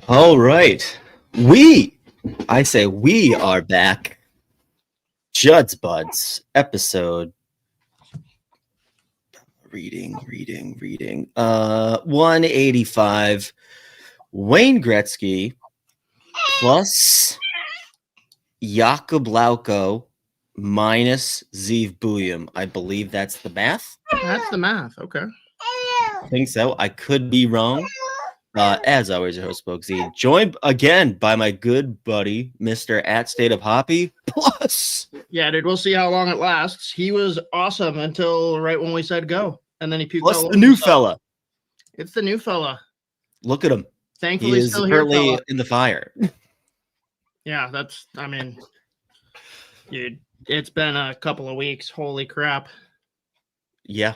All right. I say we are back. Judd'z Budz episode. Reading. 185. Wayne Gretzky plus Jakub Lauko minus Zeev Buium. I believe that's the math. That's the math. Okay. I think so. I could be wrong. As always, your host, Spoke Z, joined again by my good buddy, Mr. At State of Hoppy Plus. Yeah, dude, we'll see how long it lasts. He was awesome until right when we said go. And then he puked. Plus the new fella. It's the new fella. Look at him. Thankfully, he is still here, currently in the fire. Yeah, dude, it's been a couple of weeks. Holy crap. Yeah.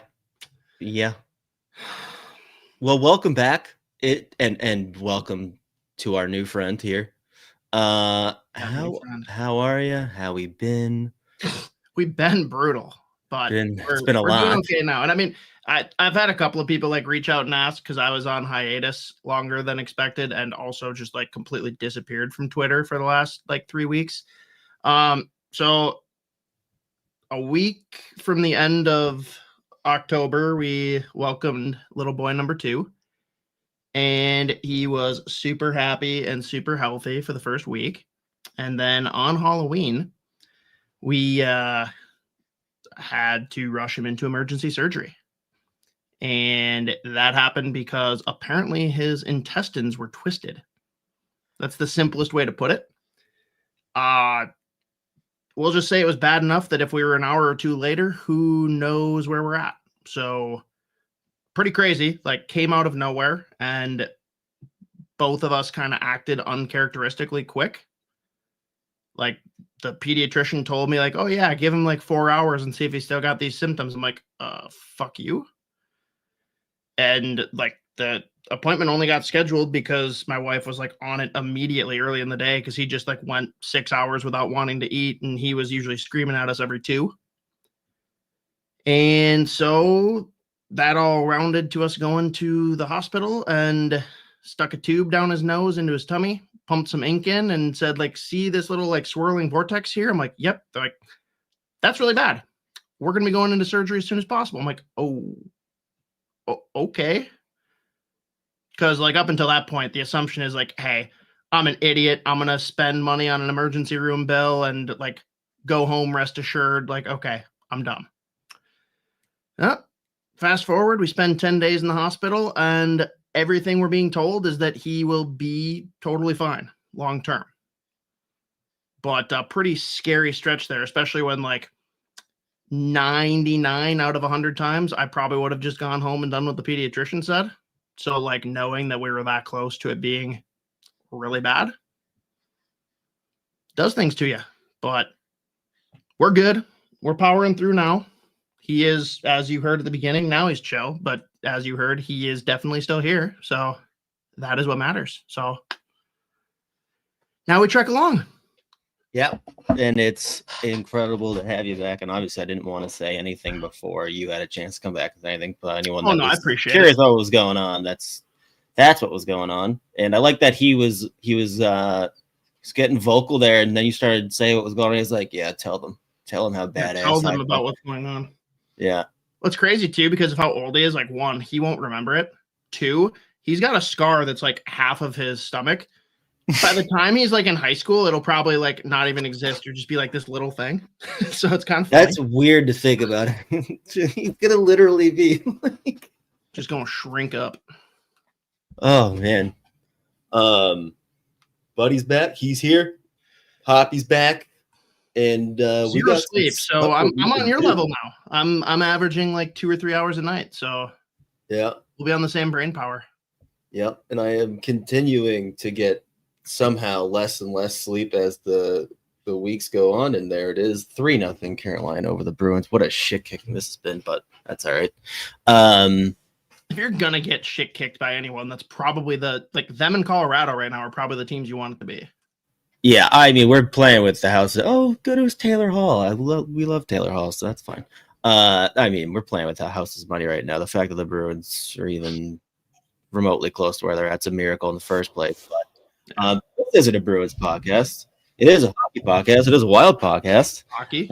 Well, welcome back. And welcome to our new friend here. How are you? How we been? We've been brutal, but it's been a lot. Doing okay now. And I mean, I've had a couple of people like reach out and ask because I was on hiatus longer than expected, and also just like completely disappeared from Twitter for the last like 3 weeks. So a week from the end of October, we welcomed little boy number 2. And he was super happy and super healthy for the first week. And then on Halloween, we had to rush him into emergency surgery. And that happened because apparently his intestines were twisted. That's the simplest way to put it. We'll just say it was bad enough that if we were an hour or two later, who knows where we're at. So pretty crazy, like came out of nowhere, and both of us kind of acted uncharacteristically quick. Like the pediatrician told me like, oh yeah, give him like 4 hours and see if he still got these symptoms. I'm like, fuck you. And like the appointment only got scheduled because my wife was like on it immediately early in the day because he just like went 6 hours without wanting to eat, and he was usually screaming at us every 2. And so that all rounded to us going to the hospital and stuck a tube down his nose into his tummy, pumped some ink in, and said, like, see this little like swirling vortex here? I'm like, yep. They're like, that's really bad. We're going to be going into surgery as soon as possible. I'm like, oh okay. Because like up until that point, the assumption is like, hey, I'm an idiot. I'm going to spend money on an emergency room bill and like go home rest assured. Like, okay, I'm dumb. Fast forward, we spend 10 days in the hospital, and everything we're being told is that he will be totally fine long term. But a pretty scary stretch there, especially when like 99 out of 100 times, I probably would have just gone home and done what the pediatrician said. So like knowing that we were that close to it being really bad does things to you. But we're good. We're powering through now. He is, as you heard at the beginning, now he's chill, but as you heard, he is definitely still here. So that is what matters. So now we trek along. Yeah. And it's incredible to have you back. And obviously I didn't want to say anything before you had a chance to come back with anything, but anyone that I appreciate curious what was going on. That's what was going on. And I like that he was getting vocal there, and then you started saying what was going on. He's like, yeah, tell them how badass. Tell them about what's going on. Yeah. What's crazy too, because of how old he is, like 1, he won't remember it. 2, he's got a scar that's like half of his stomach. By the time he's like in high school, it'll probably like not even exist or just be like this little thing. So it's kind of funny. That's weird to think about. He's gonna literally be like just gonna shrink up. Oh man. Buddy's back. He's here. Poppy's back. And we got sleep, so I'm on your level now. I'm averaging like 2 or 3 hours a night, so yeah, we'll be on the same brain power. Yep, and I am continuing to get somehow less and less sleep as the weeks go on, and there it is, 3-0 Carolina over the Bruins. What a shit kicking this has been, but that's all right. If you're gonna get shit kicked by anyone, that's probably them in Colorado right now are probably the teams you want it to be. Yeah, I mean, we're playing with the house. Oh, good, it was Taylor Hall. We love Taylor Hall, so that's fine. I mean, we're playing with the house's money right now. The fact that the Bruins are even remotely close to where they're at's a miracle in the first place. But This isn't a Bruins podcast. It is a hockey podcast. It is a Wild podcast. Hockey.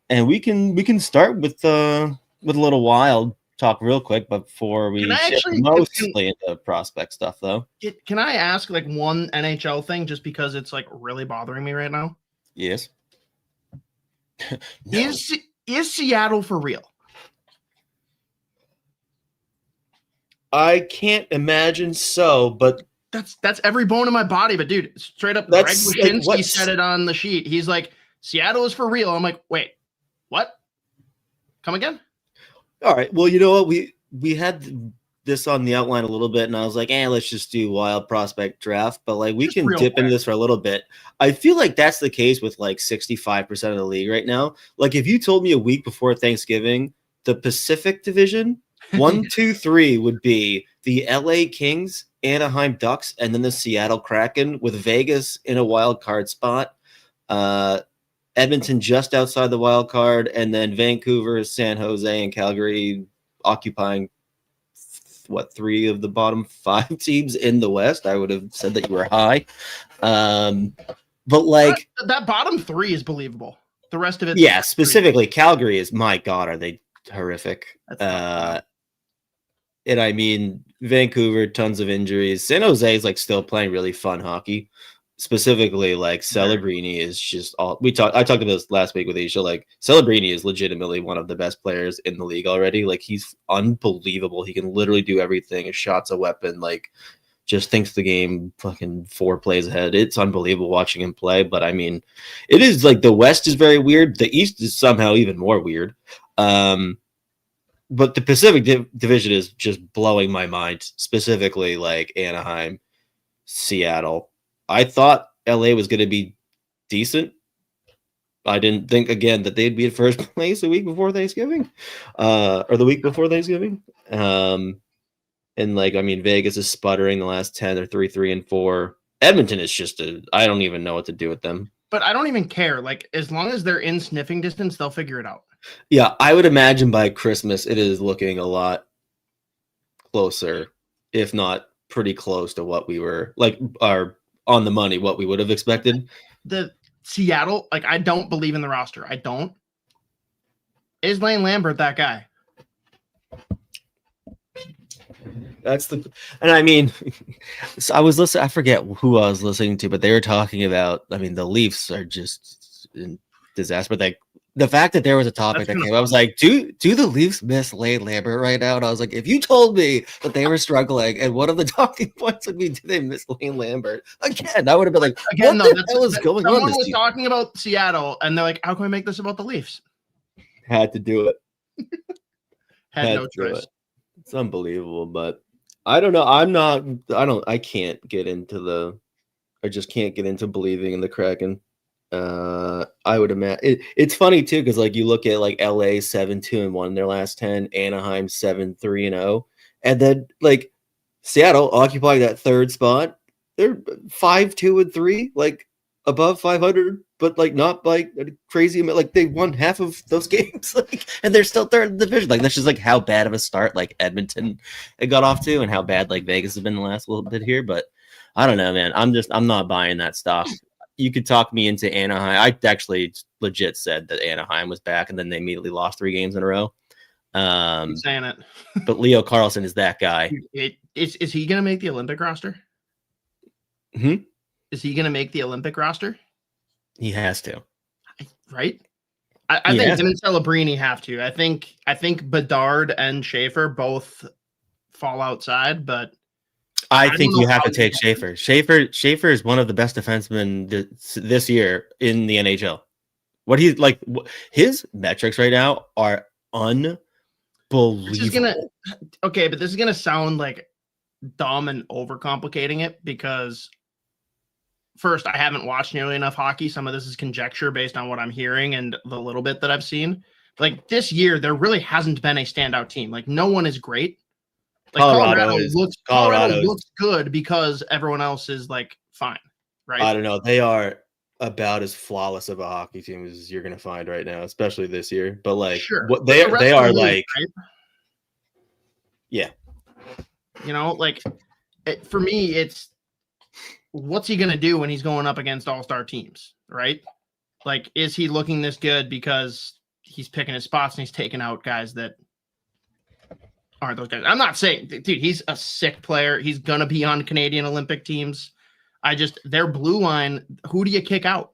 And we can start with a little Wild talk real quick before we shift mostly into prospect stuff, though. Can I ask like one NHL thing just because it's like really bothering me right now? Yes. No. Is Seattle for real? I can't imagine so, but that's every bone in my body. But dude, straight up, Greg Wyshynski said it on the sheet. He's like, Seattle is for real. I'm like, wait, what? Come again? All right. Well, you know what? We had this on the outline a little bit, and I was like, let's just do Wild prospect draft. But like, we can dip into this for a little bit. I feel like that's the case with like 65% of the league right now. Like, if you told me a week before Thanksgiving, the Pacific Division 1, 2, 3 would be the LA Kings, Anaheim Ducks, and then the Seattle Kraken, with Vegas in a wild card spot. Edmonton just outside the wild card, and then Vancouver, San Jose, and Calgary occupying 3 of the bottom 5 teams in the West. I would have said that you were high. But like that bottom 3 is believable. The rest of it, yeah, specifically Calgary is, my God, are they horrific. And I mean, Vancouver, tons of injuries. San Jose is like still playing really fun hockey. Specifically, like Celebrini is just all I talked about this last week with Aisha. Like, Celebrini is legitimately one of the best players in the league already. Like, he's unbelievable. He can literally do everything. His shot's a weapon. Like, just thinks the game fucking 4 plays ahead. It's unbelievable watching him play. But I mean, it is like the West is very weird. The East is somehow even more weird. But the Pacific Division is just blowing my mind, specifically like Anaheim, Seattle. I thought LA was going to be decent. I didn't think, again, that they'd be in first place a week before Thanksgiving, or the week before Thanksgiving. And like, I mean, Vegas is sputtering the last 10. They're 3-3-4. Edmonton is just I don't even know what to do with them. But I don't even care. Like, as long as they're in sniffing distance, they'll figure it out. Yeah, I would imagine by Christmas it is looking a lot closer, if not pretty close to what we were like, are on the money, what we would have expected. The Seattle, like, I don't believe in the roster. I don't. Is Lane Lambert that guy? And I mean, so I was listening, I forget who I was listening to, but they were talking about, I mean, the Leafs are just in disaster. But like, the fact that there was a topic that came, I was like, do the Leafs miss Lane Lambert right now? And I was like, if you told me that they were struggling and one of the talking points would be, do they miss Lane Lambert? Again, I would have been like, what the hell is going on? Someone was talking about Seattle, and they're like, how can we make this about the Leafs? Had to do it. Had no choice. It's unbelievable, but I don't know. I can't get into I just can't get into believing in the Kraken. I would imagine it's funny too, because like you look at like LA 7-2-1 in their last 10, Anaheim 7-3-0, and then like Seattle occupying that 3rd spot. They're 5-2-3, like above 500, but like not like a crazy amount. Like, they won half of those games, like, and they're still 3rd in the division. Like, that's just like how bad of a start like Edmonton it got off to, and how bad like Vegas has been the last little bit here. But I don't know, man. I'm not buying that stuff. You could talk me into Anaheim. I actually legit said that Anaheim was back, and then they immediately lost 3 games in a row. I'm saying it. But Leo Carlson is that guy. Is he going to make the Olympic roster? Is he going to make the Olympic roster? He has to. Right? I think him and Celebrini have to. I think Bedard and Schaefer both fall outside, but I think you have to take Schaefer. Schaefer is one of the best defensemen this year in the NHL. What he's like, his metrics right now are unbelievable. But this is gonna sound like dumb and overcomplicating it, because first, I haven't watched nearly enough hockey. Some of this is conjecture based on what I'm hearing and the little bit that I've seen. Like, this year, there really hasn't been a standout team. Like, no one is great. Like, Colorado looks good because everyone else is like fine, right? I don't know. They are about as flawless of a hockey team as you're gonna find right now, especially this year. But like, what they are like, right? Yeah. You know, like, for me, it's what's he going to do when he's going up against all-star teams, right? Like, is he looking this good because he's picking his spots and he's taking out guys that aren't those guys? I'm not saying, dude, he's a sick player. He's going to be on Canadian Olympic teams. Their blue line, who do you kick out?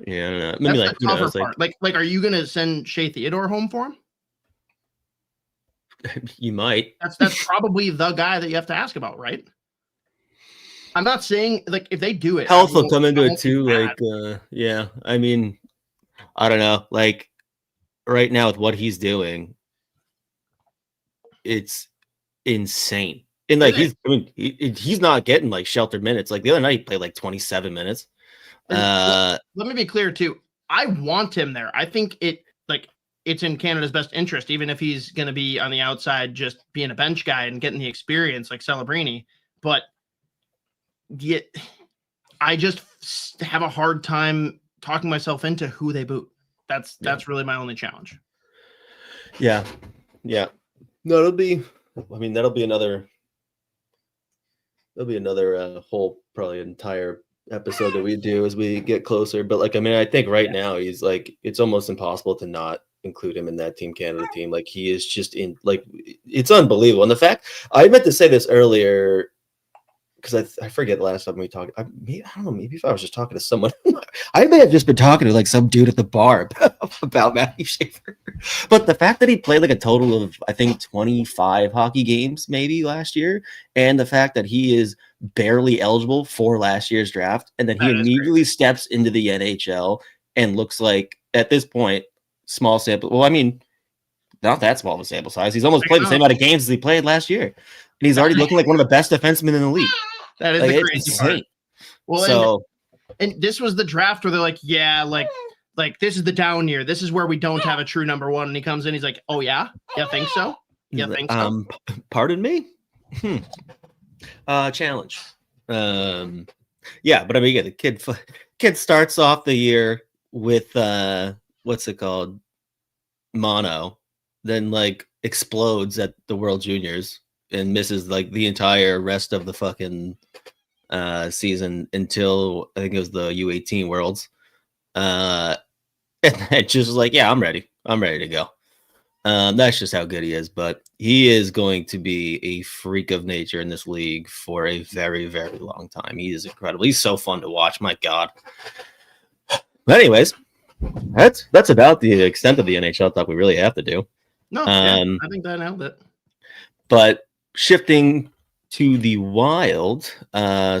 Yeah, I don't know. Maybe that's the tougher part. Like, are you going to send Shea Theodore home for him? You might. That's probably the guy that you have to ask about, right? I'm not saying, like, if they do it, health will come into it too. Like, yeah, I mean, I don't know. Like, right now with what he's it's insane. And like, he's not getting like sheltered minutes. Like the other night, he played like 27 minutes. Let me be clear too. I want him there. I think it's in Canada's best interest, even if he's going to be on the outside, just being a bench guy and getting the experience like Celebrini. But I just have a hard time talking myself into who they boot. That's really my only challenge. Yeah. No, that'll be another whole probably entire episode that we do as we get closer. But like, I mean, I think right now he's like, it's almost impossible to not include him in that Team Canada team. Like, he is just it's unbelievable. And the fact, I meant to say this earlier, because I forget the last time we talked. I don't know. Maybe if I was just talking to someone, I may have just been talking to like some dude at the bar about Matthew Schaefer. But the fact that he played like a total of, I think, 25 hockey games maybe last year, and the fact that he is barely eligible for last year's draft, and then he immediately steps into the NHL and looks like, at this point, small sample. Well, I mean, not that small of a sample size. He's almost played the same amount of games as he played last year, and he's already looking like one of the best defensemen in the league. That is like, the crazy part. Well, so, and this was the draft where they're like, yeah, like this is the down year. This is where we don't have a true number one. And he comes in, he's like, oh yeah, you think so? You think so? Pardon me. Challenge. Yeah, but I mean, yeah, the kid starts off the year with what's it called, mono, then like explodes at the World Juniors and misses like the entire rest of the fucking season until I think it was the U18 Worlds. And then just like, yeah, I'm ready to go. That's just how good he is. But he is going to be a freak of nature in this league for a very, very long time. He is incredible. He's so fun to watch. My God. But anyways, that's about the extent of the NHL talk we really have to do. No, I think that nailed it. But shifting to the Wild,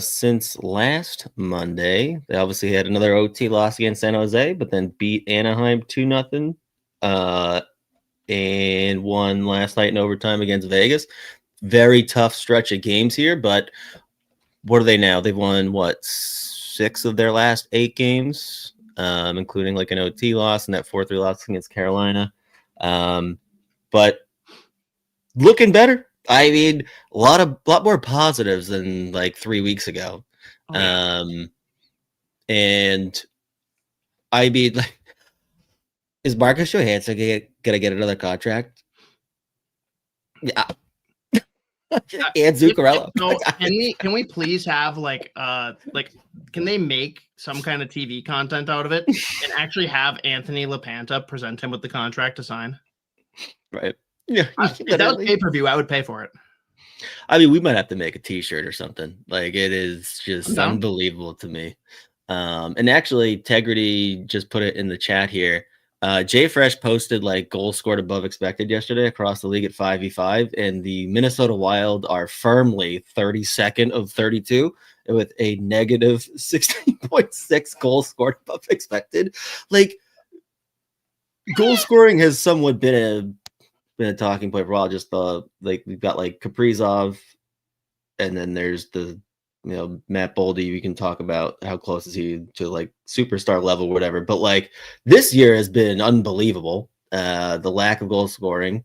since last Monday, they obviously had another OT loss against San Jose, but then beat Anaheim 2-0, and won last night in overtime against Vegas. Very tough stretch of games here, but what are they now? They've won 6 of their last 8 games, including like an OT loss and that 4-3 loss against Carolina. But looking better. I mean, a lot more positives than like 3 weeks ago. And I mean, like, is Marcus Johansson gonna get another contract? Yeah. And Zuccarello. So can we please have can they make some kind of TV content out of it and actually have Anthony LaPanta present him with the contract to sign? Right. Yeah. If that was pay-per-view, I would pay for it. I mean, we might have to make a t-shirt or something. Like, it is just unbelievable to me. And actually, Tegrity just put it in the chat here. Jay Fresh posted like goals scored above expected yesterday across the league at 5v5, and the Minnesota Wild are firmly 32nd of 32 with a negative 16.6 goals scored above expected. Like, goal scoring has somewhat been a talking point for a while. Just we've got like Kaprizov, and then there's the Matt Boldy. We can talk about how close is he to like superstar level, whatever. But like, this year has been unbelievable. The lack of goal scoring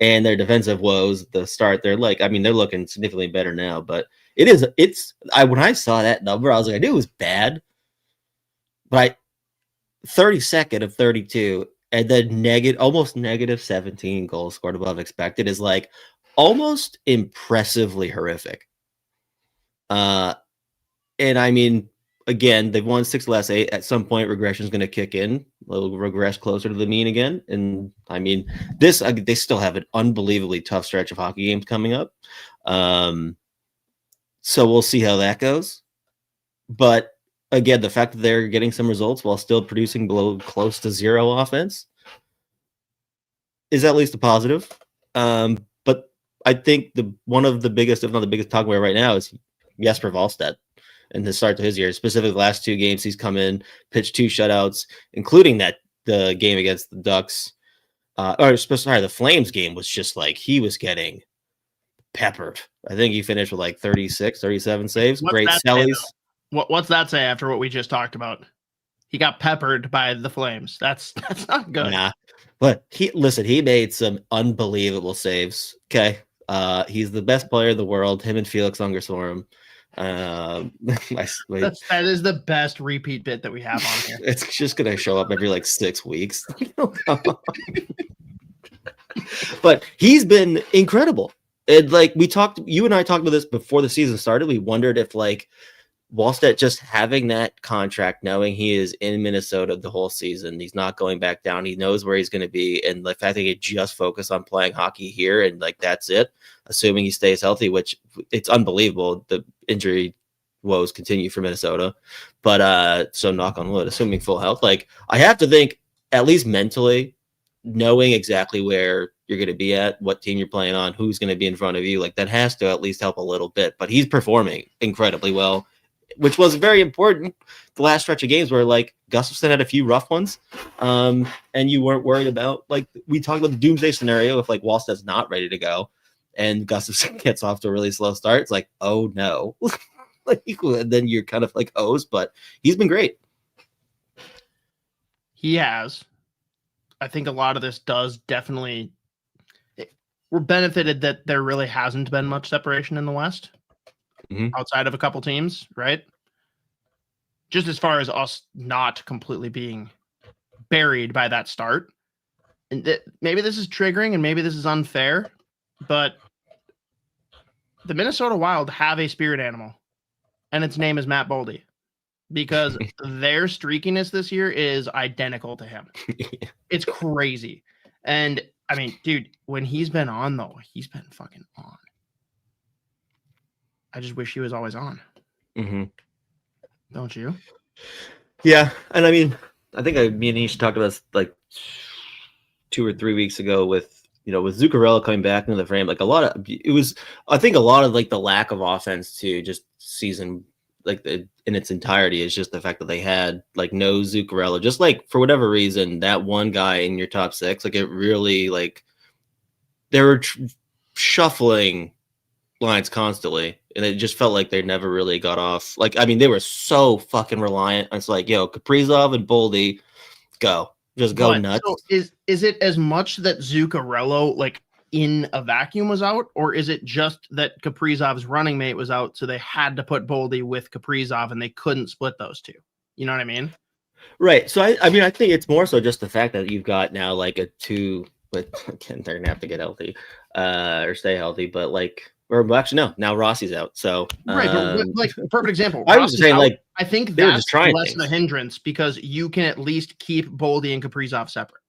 and their defensive woes at the start. They're looking significantly better now. But when I saw that number, I was like, I knew it was bad. But 32nd of 32. And then almost negative 17 goals scored above expected is like almost impressively horrific. And I mean, again, they've won 6 last 8. At some point, regression is going to kick in. They'll regress closer to the mean again. And I mean, they still have an unbelievably tough stretch of hockey games coming up. So we'll see how that goes. But again, the fact that they're getting some results while still producing below close to 0 offense is at least a positive. But I think one of the biggest, if not the biggest, talk about right now is Jesper Wallstedt and the start to his year. Specifically, the last 2 games he's come in, pitched 2 shutouts, including the game against the Ducks. The Flames game was just like he was getting peppered. I think he finished with like 36, 37 saves. Great sellies. What's that say after what we just talked about? He got peppered by the Flames. That's not good. Nah, but he made some unbelievable saves. Okay, he's the best player in the world. Him and Felix Ungersorum. That is the best repeat bit that we have on here. It's just gonna show up every like 6 weeks. But he's been incredible. And like you and I talked about this before the season started. We wondered if like Wallstedt just having that contract, knowing he is in Minnesota the whole season, he's not going back down. He knows where he's going to be, and the fact that he just focus on playing hockey here and like that's it, assuming he stays healthy, which it's unbelievable. The injury woes continue for Minnesota, but so knock on wood, assuming full health. Like I have to think, at least mentally, knowing exactly where you're going to be at, what team you're playing on, who's going to be in front of you, like that has to at least help a little bit. But he's performing incredibly well, which was very important the last stretch of games where like Gustafsson had a few rough ones. And you weren't worried about, like we talked about the doomsday scenario if like Wallstedt's not ready to go and Gustafsson gets off to a really slow start. It's like, oh no. And then you're kind of like O's, but he's been great. He has. I think a lot of this does definitely. We're benefited that there really hasn't been much separation in the West outside of a couple teams, right? Just as far as us not completely being buried by that start. And maybe this is triggering and maybe this is unfair, but the Minnesota Wild have a spirit animal, and its name is Matt Boldy, because their streakiness this year is identical to him. It's crazy. And I mean, dude, when he's been on, though, he's been fucking on. I just wish he was always on. Mm-hmm. Don't you? Yeah. And I mean, I think me and Ish talked about this like 2 or 3 weeks ago with Zuccarello coming back into the frame. Like I think a lot of like the lack of offense to just season like in its entirety is just the fact that they had like no Zuccarello, just like for whatever reason, that one guy in your top 6, like it really like they were shuffling lines constantly, and it just felt like they never really got off. Like, I mean, they were so fucking reliant. It's like, Kaprizov and Boldy, just go nuts. So is it as much that Zuccarello like in a vacuum was out, or is it just that Kaprizov's running mate was out, so they had to put Boldy with Kaprizov and they couldn't split those two? You know what I mean? Right. So I mean, I think it's more so just the fact that you've got now like a 2, but again, they're gonna have to get healthy or stay healthy. But like, or actually no, now Rossi's out. So right, but like perfect example. I was saying out, like I think that's less of a hindrance because you can at least keep Boldy and Kaprizov separate.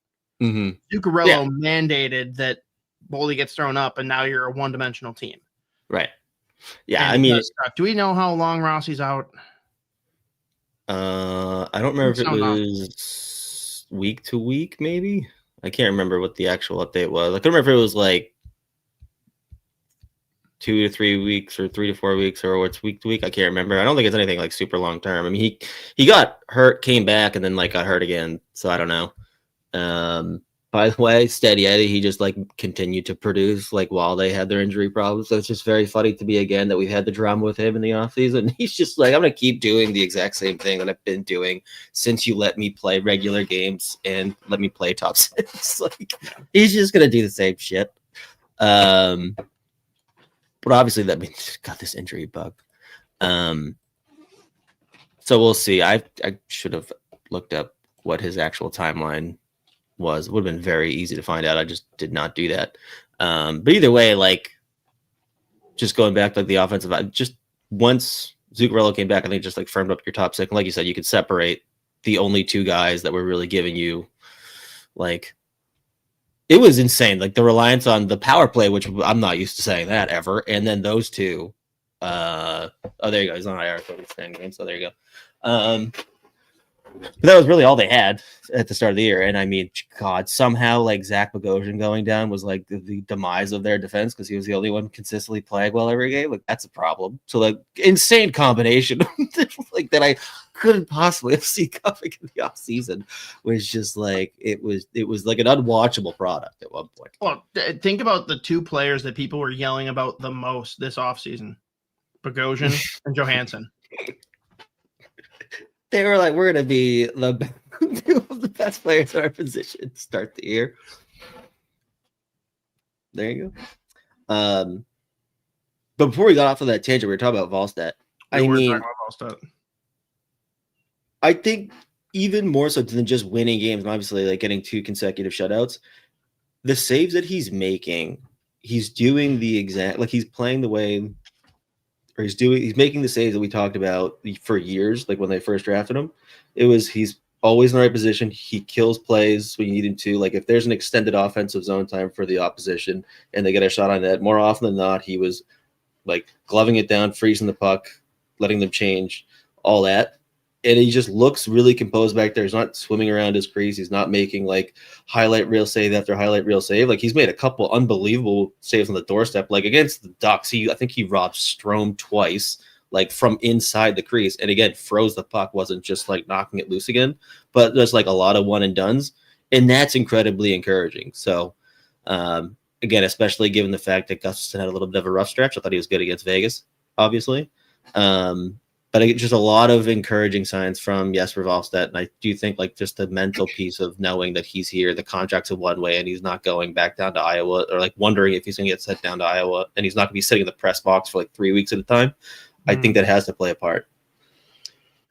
Zuccarello mandated that Boldy gets thrown up, and now you're a one-dimensional team. Right. Yeah, and I mean, do we know how long Rossi's out? I don't remember if it was week to week, maybe. I can't remember what the actual update was. I can't remember if it was like 2 to 3 weeks or 3 to 4 weeks or it's week to week. I can't remember. I don't think it's anything like super long term. I mean, he got hurt, came back, and then like got hurt again. So I don't know. By the way, Steady Eddie, he just like continued to produce like while they had their injury problems. So it's just very funny to me again that we've had the drama with him in the offseason. He's just like, I'm going to keep doing the exact same thing that I've been doing since you let me play regular games and let me play top 6. Like, he's just going to do the same shit. But obviously that means he's got this injury bug. So we'll see. I should have looked up what his actual timeline was. It would have been very easy to find out. I just did not do that. But either way, like just going back to like the offensive, just once Zuccarello came back, I think just like firmed up your top six. And like you said, you could separate the only two guys that were really giving you like, it was insane. Like the reliance on the power play, which I'm not used to saying that ever. And then those two, oh, there you go. He's on IR for this game. So there you go. But that was really all they had at the start of the year. And I mean, God, somehow like Zach Bogosian going down was like the demise of their defense because he was the only one consistently playing well every game. Like that's a problem. So like insane combination like that I couldn't possibly have seen coming in the offseason was just like it was like an unwatchable product at one point. Well, think about the two players that people were yelling about the most this offseason, Bogosian and Johansson. They were like, we're going to be two of the best players in our position to start the year. There you go. But before we got off of that tangent, we were talking about Volstead. I think even more so than just winning games, and obviously like getting 2 consecutive shutouts, the saves that he's making, he's doing the exact, like he's playing the way, or he's making the saves that we talked about for years, like when they first drafted him. It was he's always in the right position. He kills plays when you need him to. Like if there's an extended offensive zone time for the opposition and they get a shot on net, more often than not, he was like gloving it down, freezing the puck, letting them change, all that. And he just looks really composed back there. He's not swimming around his crease. He's not making like highlight reel save after highlight reel save. Like he's made a couple unbelievable saves on the doorstep. Like against the Ducks, I think he robbed Strome twice, like from inside the crease. And again, froze the puck, wasn't just like knocking it loose again, but there's like a lot of one and dones. And that's incredibly encouraging. So again, especially given the fact that Gustafsson had a little bit of a rough stretch. I thought he was good against Vegas, obviously. But just a lot of encouraging signs from Jesper Volstead. And I do think like just the mental piece of knowing that he's here, the contract's in one way and he's not going back down to Iowa, or like wondering if he's going to get sent down to Iowa and he's not going to be sitting in the press box for like 3 weeks at a time. I think that has to play a part.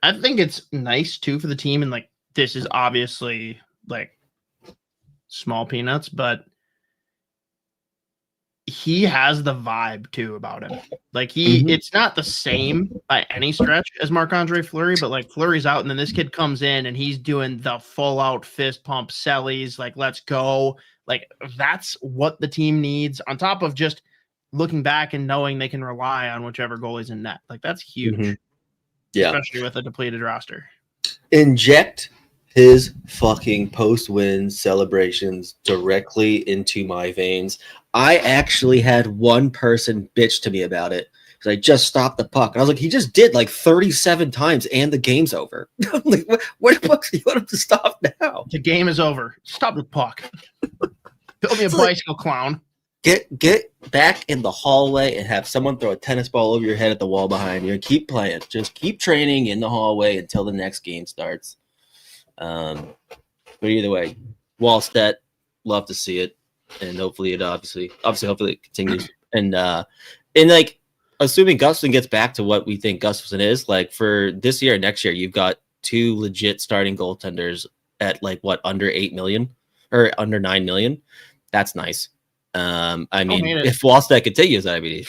I think it's nice too for the team. And like, this is obviously like small peanuts, but he has the vibe too about him. Like it's not the same by any stretch as Marc-Andre Fleury, but like Fleury's out and then this kid comes in and he's doing the full out fist pump sellies. Like, let's go. Like that's what the team needs on top of just looking back and knowing they can rely on whichever goalie's in net. Like that's huge. Yeah. Especially with a depleted roster. Inject his fucking post-win celebrations directly into my veins. I actually had one person bitch to me about it because I just stopped the puck. And I was like, he just did like 37 times and the game's over. I'm like, what the fuck do you want him to stop now? The game is over. Stop the puck. Build me a bicycle, clown. Get back in the hallway and have someone throw a tennis ball over your head at the wall behind you and keep playing. Just keep training in the hallway until the next game starts. But either way, Wallstedt, love to see it, and hopefully it hopefully it continues. And like assuming Gustafsson gets back to what we think Gustafsson is, like for this year and next year, you've got 2 legit starting goaltenders at like what, under 8 million or under 9 million. That's nice. I mean, if Wallstedt continues, I mean,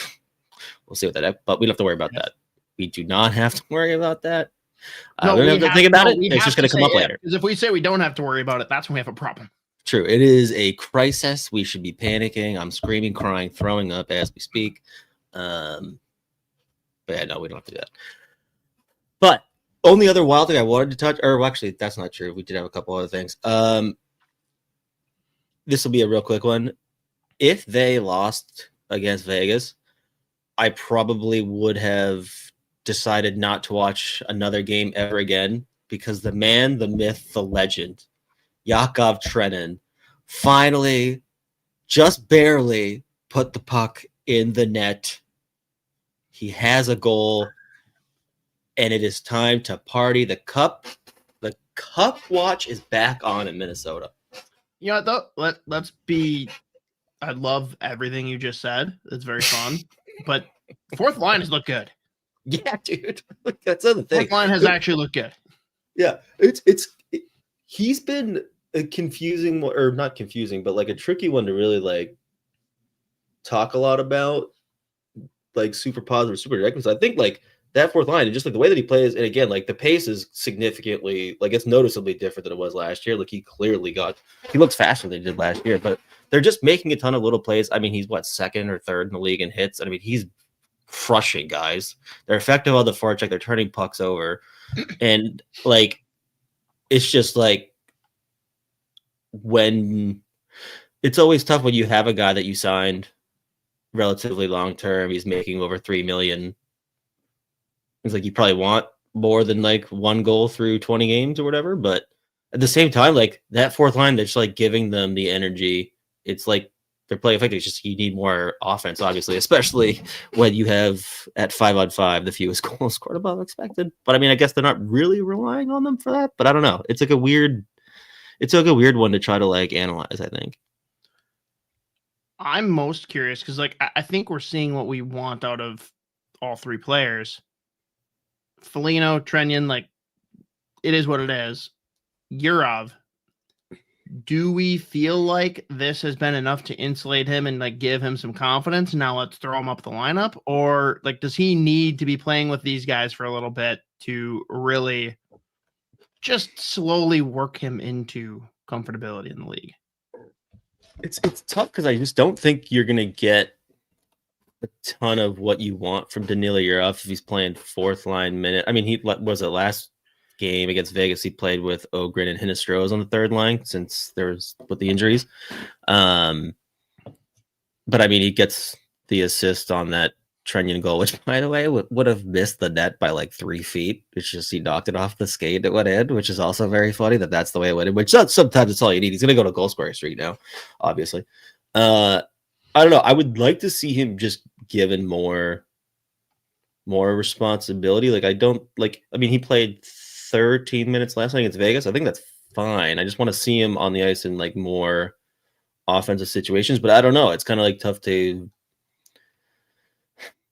we'll see what that. But we don't have to worry about that. We do not have to worry about that. No, we don't have to think about it. It's just going to come up later. Because if we say we don't have to worry about it, that's when we have a problem. True. It is a crisis. We should be panicking. I'm screaming, crying, throwing up as we speak. But yeah, no, we don't have to do that. But only other wild thing I wanted to touch, or well, actually, that's not true. We did have a couple other things. This will be a real quick one. If they lost against Vegas, I probably would have decided not to watch another game ever again because the man, the myth, the legend, Yakov Trenin, finally, just barely put the puck in the net. He has a goal, and it is time to party. The cup watch is back on in Minnesota. You know what, though? Let's be... I love everything you just said. It's very fun. But fourth line has looked good. Yeah, dude. That's the thing. Fourth line has actually looked good. Yeah, he's been a confusing, or not confusing, but like a tricky one to really like talk a lot about like super positive, super direct. Because I think like that fourth line and just like the way that he plays, and again, like the pace is significantly like it's noticeably different than it was last year. Like he looks faster than he did last year, but they're just making a ton of little plays. I mean, he's what, second or third in the league in hits. I mean, he's crushing guys. They're effective on the forecheck. They're turning pucks over, and like it's just like when it's always tough when you have a guy that you signed relatively long term. He's making over $3 million. It's like you probably want more than like one goal through 20 games or whatever, but at the same time, like that fourth line, that's like giving them the energy. It's like they're playing effective. It's just you need more offense, obviously, especially when you have at 5-on-5 the fewest goals scored above expected. But I mean, I guess they're not really relying on them for that. But I don't know. It's like a weird one to try to like analyze, I think. I'm most curious because like I think we're seeing what we want out of all three players. Foligno, Trenyan, like it is what it is. Yurov, do we feel like this has been enough to insulate him and like give him some confidence? Now let's throw him up the lineup, or like does he need to be playing with these guys for a little bit to really just slowly work him into comfortability in the league? It's tough because I just don't think you're gonna get a ton of what you want from Danila Yurov if he's playing fourth line minute. I mean, he was it last game against Vegas. He played with Ogren and Hinestro's on the third line since there was with the injuries. But I mean, he gets the assist on that Trenyan goal, which by the way would have missed the net by like 3 feet. It's just he knocked it off the skate at one end, which is also very funny that's the way it went in. Which sometimes it's all you need. He's gonna go to goal scoring streak now, obviously. I don't know. I would like to see him just given more responsibility. Like I don't like. I mean, he played 13 minutes last night against Vegas. I think that's fine. I just want to see him on the ice in like more offensive situations. But I don't know. It's kind of like tough to.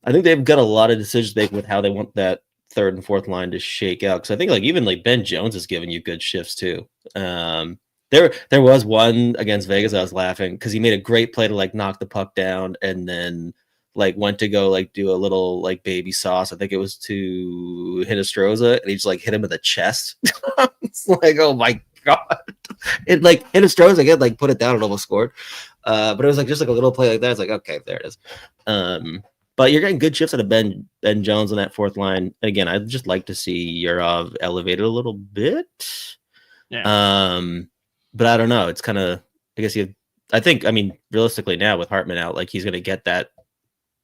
I think they've got a lot of decisions to make with how they want that third and fourth line to shake out. Because I think like even like Ben Jones is giving you good shifts too. There was one against Vegas. I was laughing because he made a great play to like knock the puck down and then like went to go like do a little like baby sauce. I think it was to Hinestroza, and he just like hit him in the chest. It's like, oh my god! It like Hinestroza again like put it down and almost scored. But it was like just like a little play like that. It's like okay, there it is. But you're getting good shifts out of Ben Jones on that fourth line. Again, I'd just like to see Yurov elevated a little bit. Yeah. But I don't know. It's kind of, I guess I think, I mean, realistically now with Hartman out, like he's going to get that.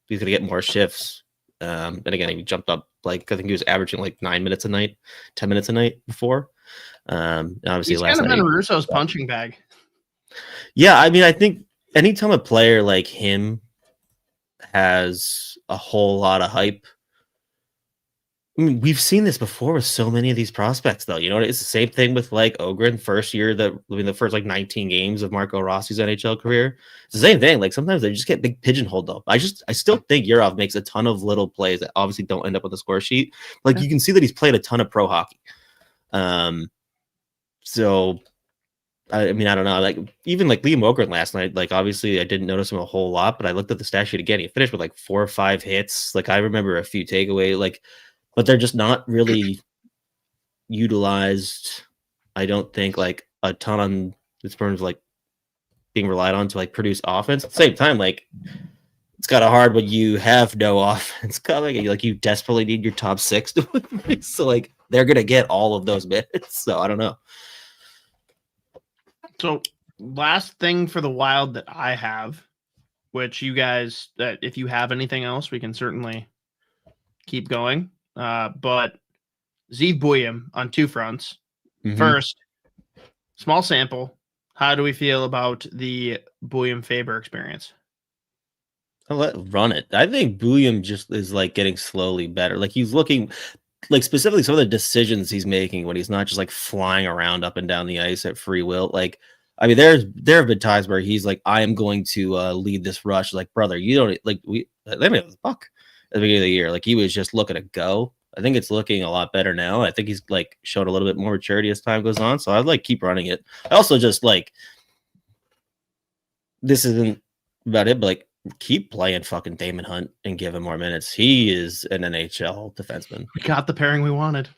He's going to get more shifts. And again, he jumped up, like, I think he was averaging like 9 minutes a night, 10 minutes a night before. Obviously, he's last kind of night, been Russo's punching bag. Yeah. I mean, I think anytime a player like him has a whole lot of hype, I mean, we've seen this before with so many of these prospects, though. You know, it's the same thing with like Ogren, the first like 19 games of Marco Rossi's NHL career. It's the same thing. Like sometimes they just get big pigeonholed up. I still think Yurov makes a ton of little plays that obviously don't end up on the score sheet. Like you can see that he's played a ton of pro hockey. So I mean, I don't know. Like even like Liam Ogren last night, like obviously I didn't notice him a whole lot, but I looked at the stat sheet again. He finished with like 4 or 5 hits. Like I remember a few takeaway, like. But they're just not really utilized, I don't think, like a ton on this terms of like being relied on to like produce offense. At the same time, like it's kind of hard when you have no offense coming. Like you desperately need your top 6 to win. So like they're gonna get all of those minutes. So I don't know. So last thing for the Wild that I have, which you guys, that if you have anything else, we can certainly keep going. But Yurov Buium on 2 fronts. Mm-hmm. First, small sample. How do we feel about the Buium Faber experience? I'll run it. I think Buium just is like getting slowly better. Like he's looking, like specifically some of the decisions he's making when he's not just like flying around up and down the ice at free will. Like, I mean, there have been times where he's like, I am going to lead this rush. Like, brother, you don't like they didn't have the puck at the beginning of the year. Like he was just looking to go. I think it's looking a lot better now. I think he's like showed a little bit more maturity as time goes on. So I'd like keep running it. I also just like, this isn't about it, but like keep playing fucking Damon Hunt and give him more minutes. He is an NHL defenseman. We got the pairing we wanted.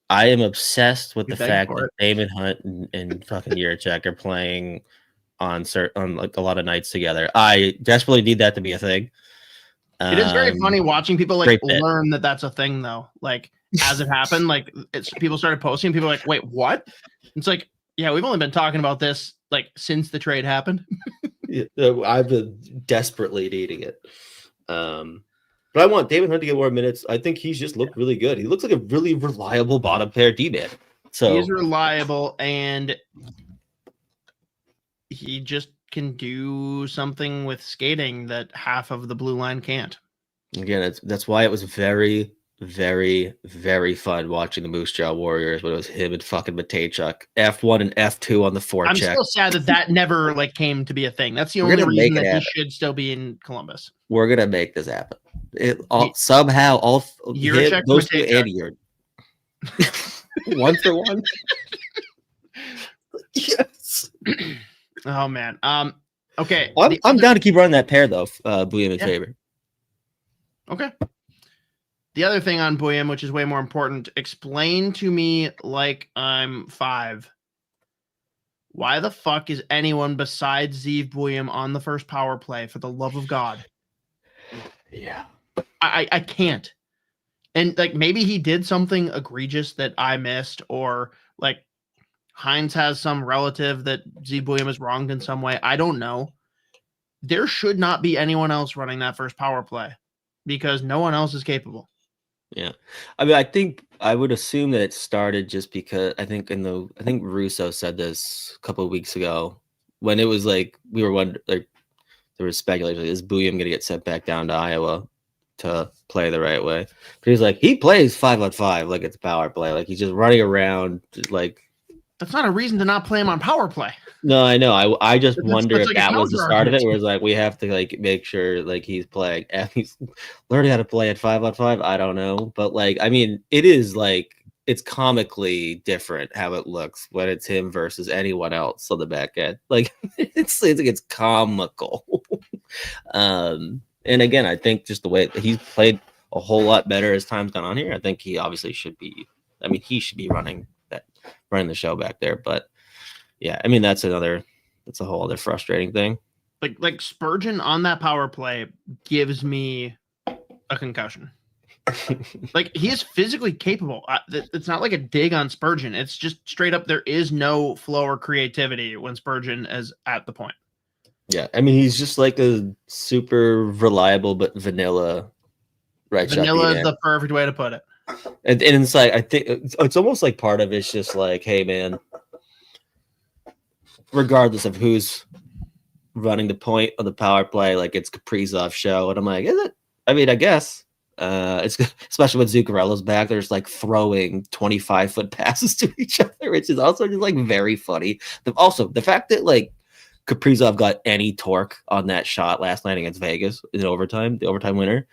I am obsessed with We the begged fact for that it. Damon Hunt and fucking Yurov are playing on like a lot of nights together. I desperately need that to be a thing. It is very funny watching people like great bit. learn that that's a thing though. Like as it happened, like people started posting. People are like, "Wait, what?" It's like, yeah, we've only been talking about this like since the trade happened. I've been desperately needing it. But I want Damon Hunt to get more minutes. I think he's just looked really good. He looks like a really reliable bottom pair D-man. So he's reliable and he just can do something with skating that half of the blue line can't. Again, that's why it was very, very, very fun watching the Moose Jaw Warriors when it was him and fucking Matejchuk. F1 and F2 on the forecheck. I'm still sad that never like came to be a thing. That's the only reason that he should still be in Columbus. We're gonna make this happen. Somehow all those two and one for one. Yes. Oh man. Okay. I'm down to keep running that pair though. Buium in favor. Okay. The other thing on Buium, which is way more important, explain to me like I'm 5. Why the fuck is anyone besides Zeev Buium on the first power play? For the love of God. Yeah. I can't. And like maybe he did something egregious that I missed, or like Hines has some relative that Zeev Buium is wronged in some way. I don't know. There should not be anyone else running that first power play because no one else is capable. Yeah. I mean, I think I would assume that it started just because I think Russo said this a couple of weeks ago when it was like we were wondering, like there was speculation, is Buium going to get sent back down to Iowa to play the right way? But he's like, he plays 5-on-5 like it's power play, like he's just running around like. That's not a reason to not play him on power play. No, I know. I just wonder if like that was the start of it, where it's like we have to like make sure like he's playing and he's learning how to play at 5-on-5. I don't know, but like I mean, it is like it's comically different how it looks when it's him versus anyone else on the back end. Like it's comical. And again, I think just the way he's played a whole lot better as time's gone on here. I think he obviously should be. I mean, he should be running the show back there, but yeah, I mean that's a whole other frustrating thing. Like Spurgeon on that power play gives me a concussion. Like he is physically capable. It's not like a dig on Spurgeon. It's just straight up there is no flow or creativity when Spurgeon is at the point. Yeah, I mean he's just like a super reliable but vanilla. Right, vanilla is the perfect way to put it. And it's like I think it's almost like part of it's just like, hey man, regardless of who's running the point of the power play, like it's Kaprizov's show, and I'm like, is it? I mean, I guess it's especially when Zuccarello's back. There's like throwing 25-foot passes to each other, which is also just like very funny. Also, the fact that like Kaprizov got any torque on that shot last night against Vegas in overtime, the overtime winner.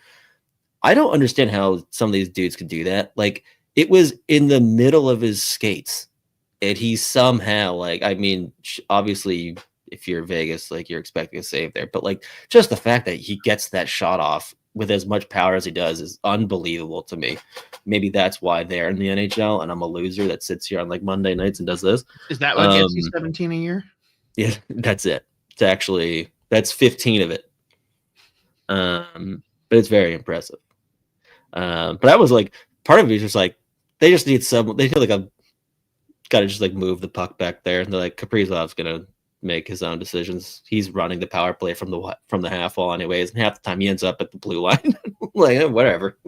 I don't understand how some of these dudes could do that. Like it was in the middle of his skates, and he somehow like, I mean, obviously if you're Vegas, like you're expecting a save there, but like just the fact that he gets that shot off with as much power as he does is unbelievable to me. Maybe that's why they're in the NHL and I'm a loser that sits here on like Monday nights and does this. Is that what gets you 17 a year? Yeah, that's it. That's 15 of it. But it's very impressive. But I was like, part of me is just like, they just need someone. They feel like I've got to just like move the puck back there. And they're like, Kaprizov's gonna make his own decisions. He's running the power play from the half wall anyways, and half the time he ends up at the blue line. Like whatever.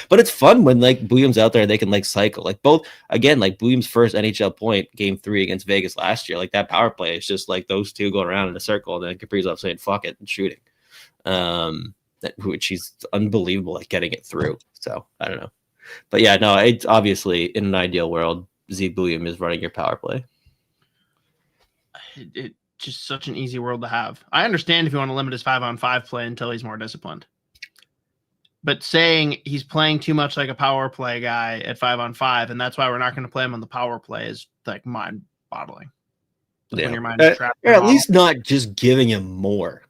But it's fun when like Buium's out there and they can like cycle. Like both again, like Buium's first NHL point, game 3 against Vegas last year. Like that power play is just like those two going around in a circle, and then Kaprizov saying "fuck it" and shooting. Which he's unbelievable at getting it through. So I don't know, but yeah, no, it's obviously in an ideal world, Zeev Buium is running your power play. It's just such an easy world to have. I understand if you want to limit his 5-on-5 play until he's more disciplined, but saying he's playing too much like a power play guy at 5-on-5, and that's why we're not going to play him on the power play is like mind-boggling. Yeah. When your mind is trapped, or at least not just giving him more.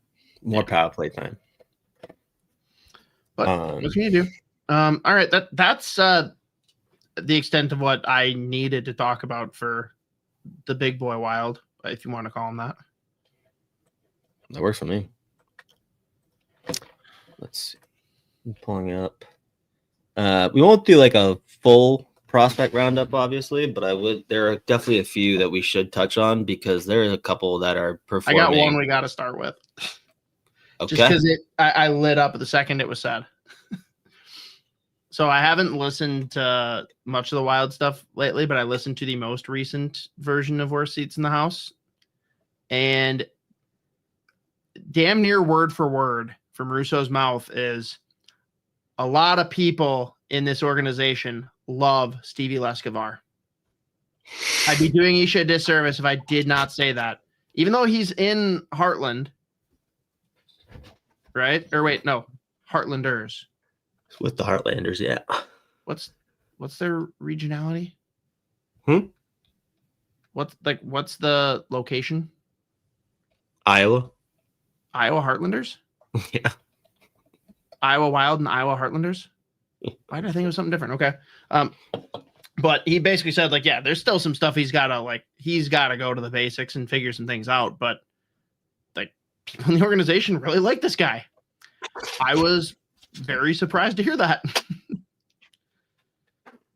more power play time. But what can you do? All right, that's the extent of what I needed to talk about for the big boy Wild, if you want to call him that. That works for me. Let's see. I'm pulling up. We won't do like a full prospect roundup, obviously, but there are definitely a few that we should touch on because there are a couple that are performing. I got one we got to start with. Okay. Just because I lit up the second it was said. So I haven't listened to much of the Wild stuff lately, but I listened to the most recent version of Worst Seats in the House. And damn near word for word from Russo's mouth is a lot of people in this organization love Stevie Lescavar. I'd be doing Isha a disservice if I did not say that. Even though he's in Heartland, right? Or wait, no, Heartlanders. With the Heartlanders, yeah. What's their regionality? What's the location? Iowa. Iowa Heartlanders? Yeah. Iowa Wild and Iowa Heartlanders? Why did I think it was something different? Okay. But he basically said, like, yeah, there's still some stuff he's got to go to the basics and figure some things out. But, like, people in the organization really like this guy. I was very surprised to hear that.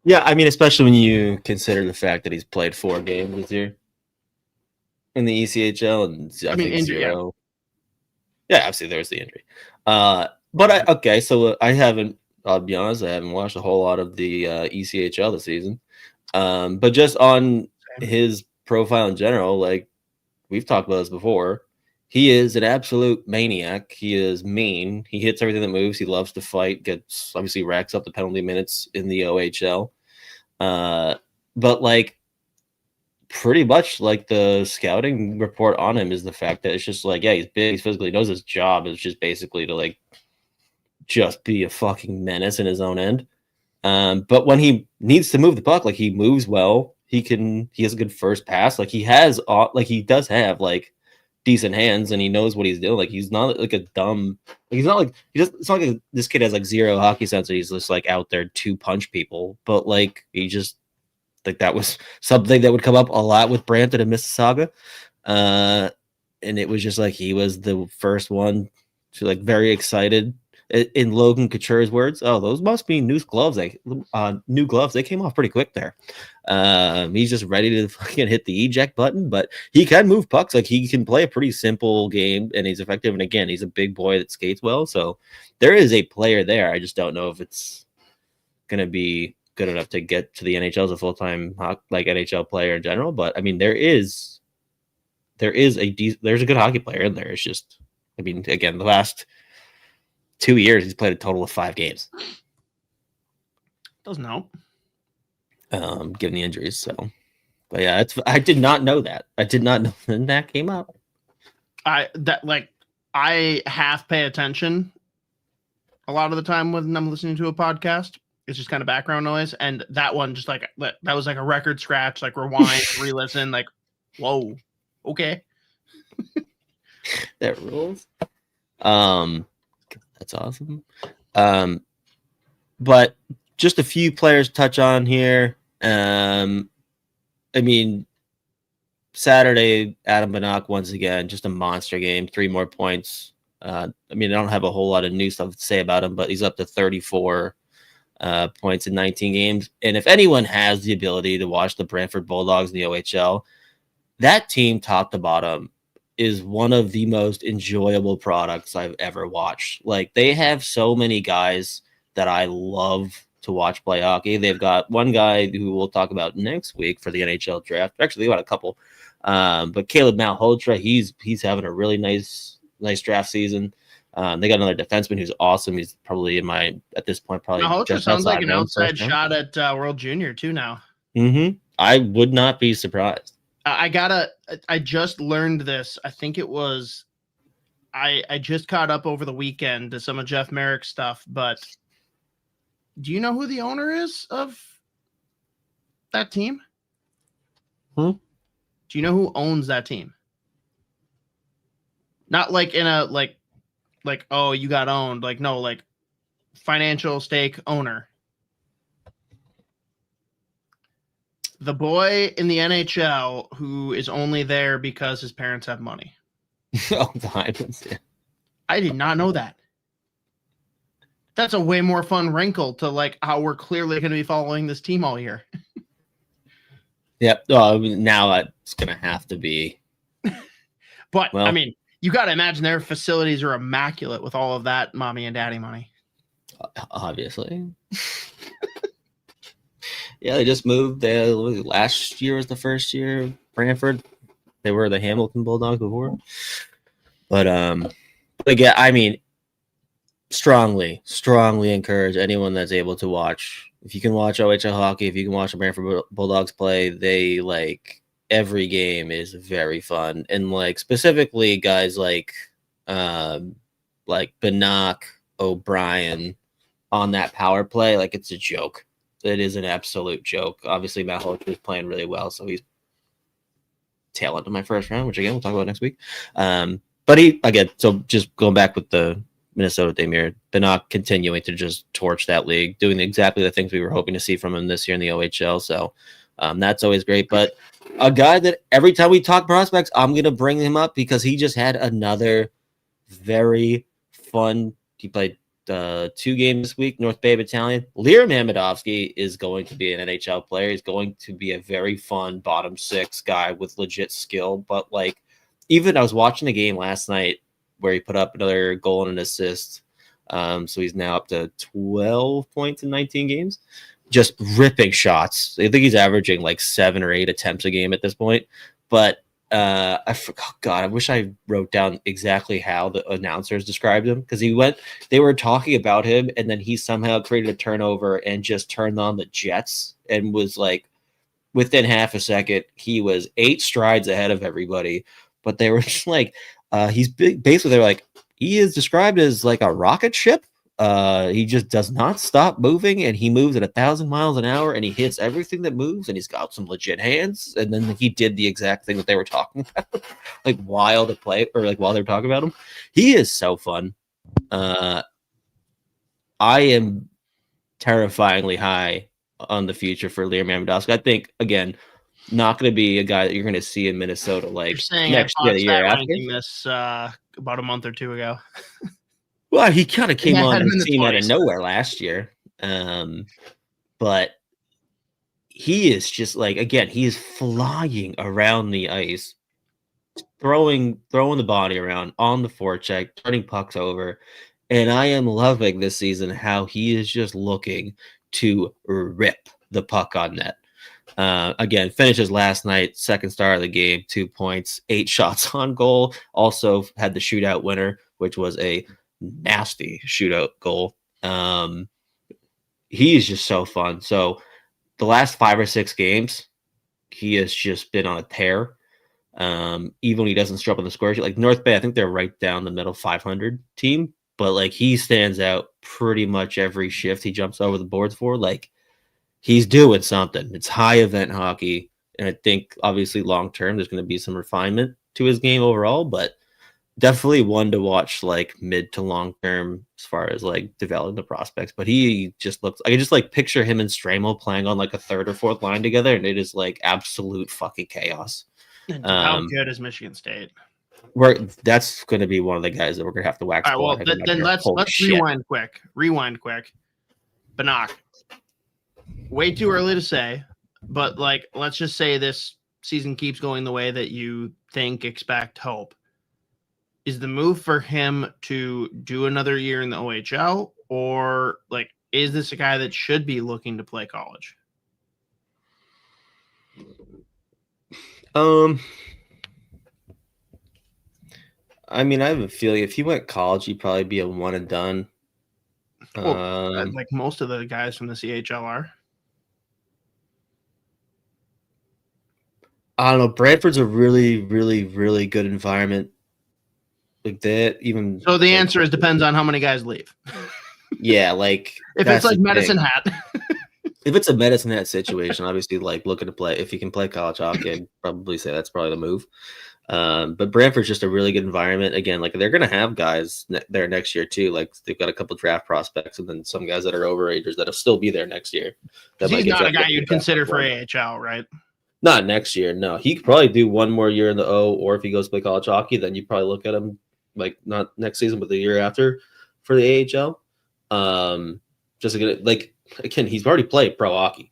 Yeah, I mean, especially when you consider the fact that he's played 4 games this year in the ECHL, and I think injury, 0. Yeah, obviously there's the injury. So I haven't. I'll be honest, I haven't watched a whole lot of the ECHL this season. But just on his profile in general, like we've talked about this before, he is an absolute maniac. He is mean. He hits everything that moves. He loves to fight. Obviously racks up the penalty minutes in the OHL. But like pretty much like the scouting report on him is the fact that it's just like, yeah, he's big, he's physical, he knows his job is just basically to like just be a fucking menace in his own end. But when he needs to move the puck, like he moves well. He has a good first pass. Like he does have like decent hands and he knows what he's doing. Like he's not like a dumb, like he's not like, it's not like this kid has like zero hockey sense. So he's just like out there to punch people, but like he just like that was something that would come up a lot with Brampton and Mississauga. And it was just like he was the first one to like very excited. In Logan Couture's words, oh, those must be new gloves. New gloves. They came off pretty quick there. He's just ready to fucking hit the eject button, but he can move pucks. Like he can play a pretty simple game, and he's effective. And again, he's a big boy that skates well. So there is a player there. I just don't know if it's gonna be good enough to get to the NHL as a full-time like NHL player in general. But I mean, there's a good hockey player in there. It's just, I mean, again, the last 2 years, he's played a total of 5 games. Doesn't help. Given the injuries. So, but yeah, I did not know that. I did not know that came up. I half pay attention a lot of the time when I'm listening to a podcast. It's just kind of background noise, and that one just like that was like a record scratch, like rewind, re-listen, like whoa, okay, that rules. That's awesome. But just a few players to touch on here. I mean, Saturday, Adam Banach once again, just a monster game, 3 more points. I mean, I don't have a whole lot of new stuff to say about him, but he's up to 34 points in 19 games. And if anyone has the ability to watch the Brantford Bulldogs in the OHL, that team top to bottom is one of the most enjoyable products I've ever watched. Like they have so many guys that I love to watch play hockey. They've got one guy who we'll talk about next week for the NHL draft. Actually, they got a couple. But Caleb Malhotra, he's having a really nice draft season. They got another defenseman who's awesome. He's probably at this point, probably Malhotra sounds like an outside shot at World Junior too now. Mm-hmm. I would not be surprised. I just learned this. I think it was, I just caught up over the weekend to some of Jeff Merrick's stuff, but do you know who the owner is of that team? Hmm? Do you know who owns that team? Not like in a, like like, oh, you got owned. Like, no, like financial stake owner. The boy in the NHL who is only there because his parents have money. Oh, the Hypens, yeah. I did not know that. That's a way more fun wrinkle to like how we're clearly going to be following this team all year. Yep. Oh, now it's going to have to be. But, well, I mean, you got to imagine their facilities are immaculate with all of that mommy and daddy money. Obviously. Yeah, they just moved. Last year was the first year. Brantford. They were the Hamilton Bulldogs before. But again, I mean, strongly encourage anyone that's able to watch. If you can watch OHL hockey, if you can watch the Brantford Bulldogs play, they like every game is very fun. And like specifically guys like Banach, O'Brien on that power play, like it's a joke. It is an absolute joke. Obviously, Matt Holtz is playing really well, so he's tail end of my first round, which again we'll talk about next week. But so just going back with the Minnesota Demir, Banach continuing to just torch that league, doing exactly the things we were hoping to see from him this year in the OHL. So that's always great. But a guy that every time we talk prospects, I'm going to bring him up because he just had another very fun. He played 2 games this week, North Bay Battalion. Lear Mamedovsky is going to be an NHL player. He's going to be a very fun bottom 6 guy with legit skill. But like, even I was watching a game last night where he put up another goal and an assist. So he's now up to 12 points in 19 games, just ripping shots. I think he's averaging like 7 or 8 attempts a game at this point. But I forgot. God, I wish I wrote down exactly how the announcers described him, because they were talking about him, and then he somehow created a turnover and just turned on the jets and was like, within half a second, he was 8 strides ahead of everybody. But they were just like, he's big. Basically, they're like, he is described as like a rocket ship. He just does not stop moving, and he moves at 1,000 miles an hour, and he hits everything that moves, and he's got some legit hands. And then he did the exact thing that they were talking about, like while they're talking about him. He is so fun. I am terrifyingly high on the future for Lear Mamedovsky. I think, again, not going to be a guy that you're going to see in Minnesota like next year, the year after. This about a month or 2 ago. Well, he kind of came on the team out of nowhere last year. But he is just like, again, he is flying around the ice, throwing the body around on the forecheck, turning pucks over. And I am loving this season how he is just looking to rip the puck on net. Again, finishes last night, second star of the game, 2 points, 8 shots on goal. Also had the shootout winner, which was a nasty shootout goal. He is just so fun. So the last 5 or 6 games, he has just been on a tear. Even when he doesn't show up on the score sheet, like North Bay, I think they're right down the middle 500 team, but like he stands out pretty much every shift he jumps over the boards for. Like, he's doing something. It's high event hockey. And I think obviously long term, there's going to be some refinement to his game overall, but definitely one to watch like mid to long term as far as like developing the prospects. But he just looks, I can just like picture him and Stramo playing on like a 3rd or 4th line together, and it is like absolute fucking chaos. How good is Michigan State? That's going to be one of the guys that we're going to have to wax. All right, well, then let's rewind quick. Banach. Way too early to say, but like, let's just say this season keeps going the way that you think, expect, hope. Is the move for him to do another year in the OHL, or like, is this a guy that should be looking to play college? I mean, I have a feeling if he went college, he'd probably be a one and done. Well, like most of the guys from the CHL are. I don't know. Bradford's a really, really, really good environment. Like that, even. So the answer is depends on how many guys leave. Yeah, like if it's like Medicine Hat. if it's a medicine hat situation, obviously, like looking to play, if you can play college hockey, I'd probably say that's probably the move. But Brantford's just a really good environment. Again, like they're going to have guys there next year too. Like they've got a couple draft prospects and then some guys that are overagers that'll still be there next year. He's not a guy you'd consider for AHL, right? Not next year. No, he could probably do one more year in the O, or if he goes to play college hockey, then you probably look at him like not next season, but the year after for the AHL. Just like again, he's already played pro hockey.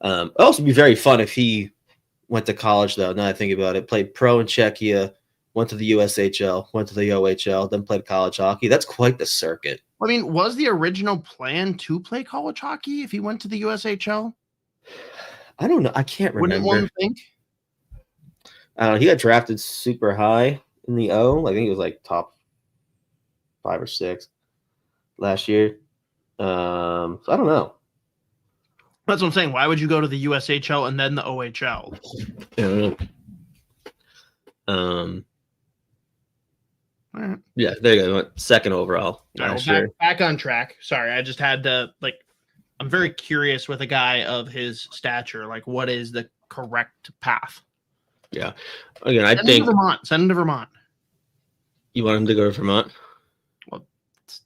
It'd also be very fun if he went to college, though. Now I think about it, played pro in Czechia, went to the USHL, went to the OHL, then played college hockey. That's quite the circuit. I mean, was the original plan to play college hockey if he went to the USHL? I don't know. I can't remember. Wouldn't one think? He got drafted super high in the O. I think he was like top 5 or 6 last year. So I don't know. That's what I'm saying. Why would you go to the USHL and then the OHL? I don't know. Right. Yeah, there you go. Second overall. Back on track. Sorry, I just had to I'm very curious with a guy of his stature. Like, what is the correct path? Yeah. Again, I think Send him to Vermont. You want him to go to Vermont? Well, it's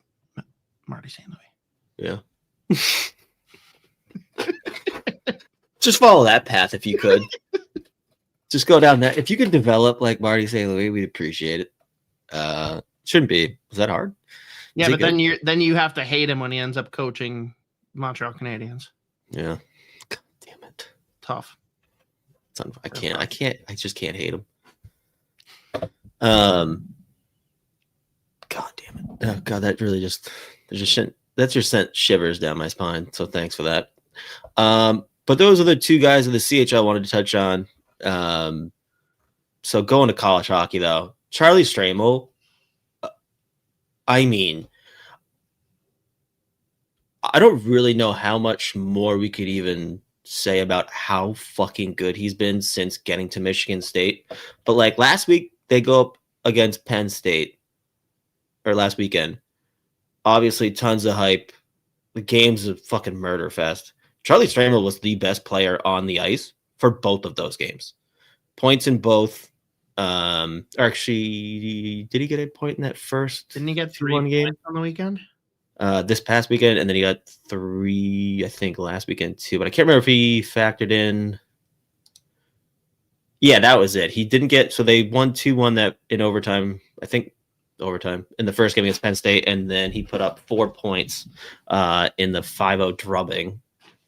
Marty St. Louis. Yeah. Just follow that path if you could. Just go down that. If you could develop like Marty St. Louis, we'd appreciate it. Shouldn't be. Was that hard? Yeah, but then you have to hate him when he ends up coaching Montreal Canadiens. Yeah. God damn it. Tough. I just can't hate him. God damn it. Oh God, that really just sent shivers down my spine. So thanks for that. But those are the two guys of the CHL I wanted to touch on. So going to college hockey though, Charlie Stramel. I mean, I don't really know how much more we could even say about how fucking good he's been since getting to Michigan State. But like last week, they go up against Penn State, or last weekend. Obviously, tons of hype. The game's a fucking murder fest. Charlie Stramel was the best player on the ice for both of those games. Points in both. Actually, did he get a point in that first? Didn't he get 3 game on the weekend? This past weekend, and then he got 3, I think, last weekend too. But I can't remember if he factored in. Yeah, that was it. He didn't get. So they won 2-1 that in overtime. I think overtime in the first game against Penn State, and then he put up 4 points in the 5-0 drubbing.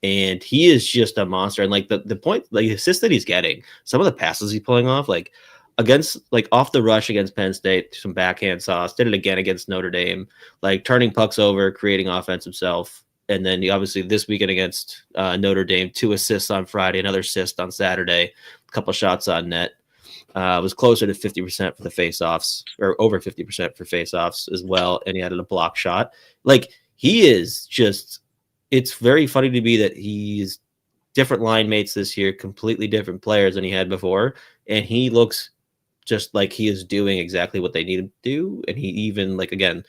And he is just a monster. And like the point, like the assist that he's getting, some of the passes he's pulling off, like against, like off the rush against Penn State, some backhand sauce, did it again against Notre Dame, like turning pucks over, creating offense himself. And then he obviously this weekend against Notre Dame, 2 assists on Friday, another assist on Saturday, a couple shots on net. Was closer to 50% for the faceoffs, or over 50% for faceoffs as well. And he had a block shot. Like he is just, it's very funny to me that he's different line mates this year, completely different players than he had before. And he looks just like he is doing exactly what they need him to do. And he even, like, again,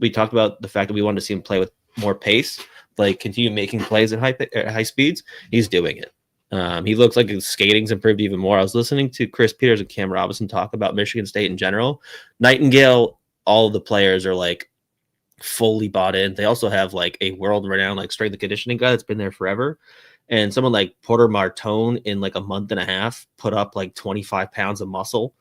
we talked about the fact that we wanted to see him play with more pace, like continue making plays at high speeds. He's doing it. He looks like his skating's improved even more. I was listening to Chris Peters and Cam Robinson talk about Michigan State in general. Nightingale, all of the players are like fully bought in. They also have like a world-renowned like strength and conditioning guy that's been there forever. And someone like Porter Martone in like a month and a half put up like 25 pounds of muscle.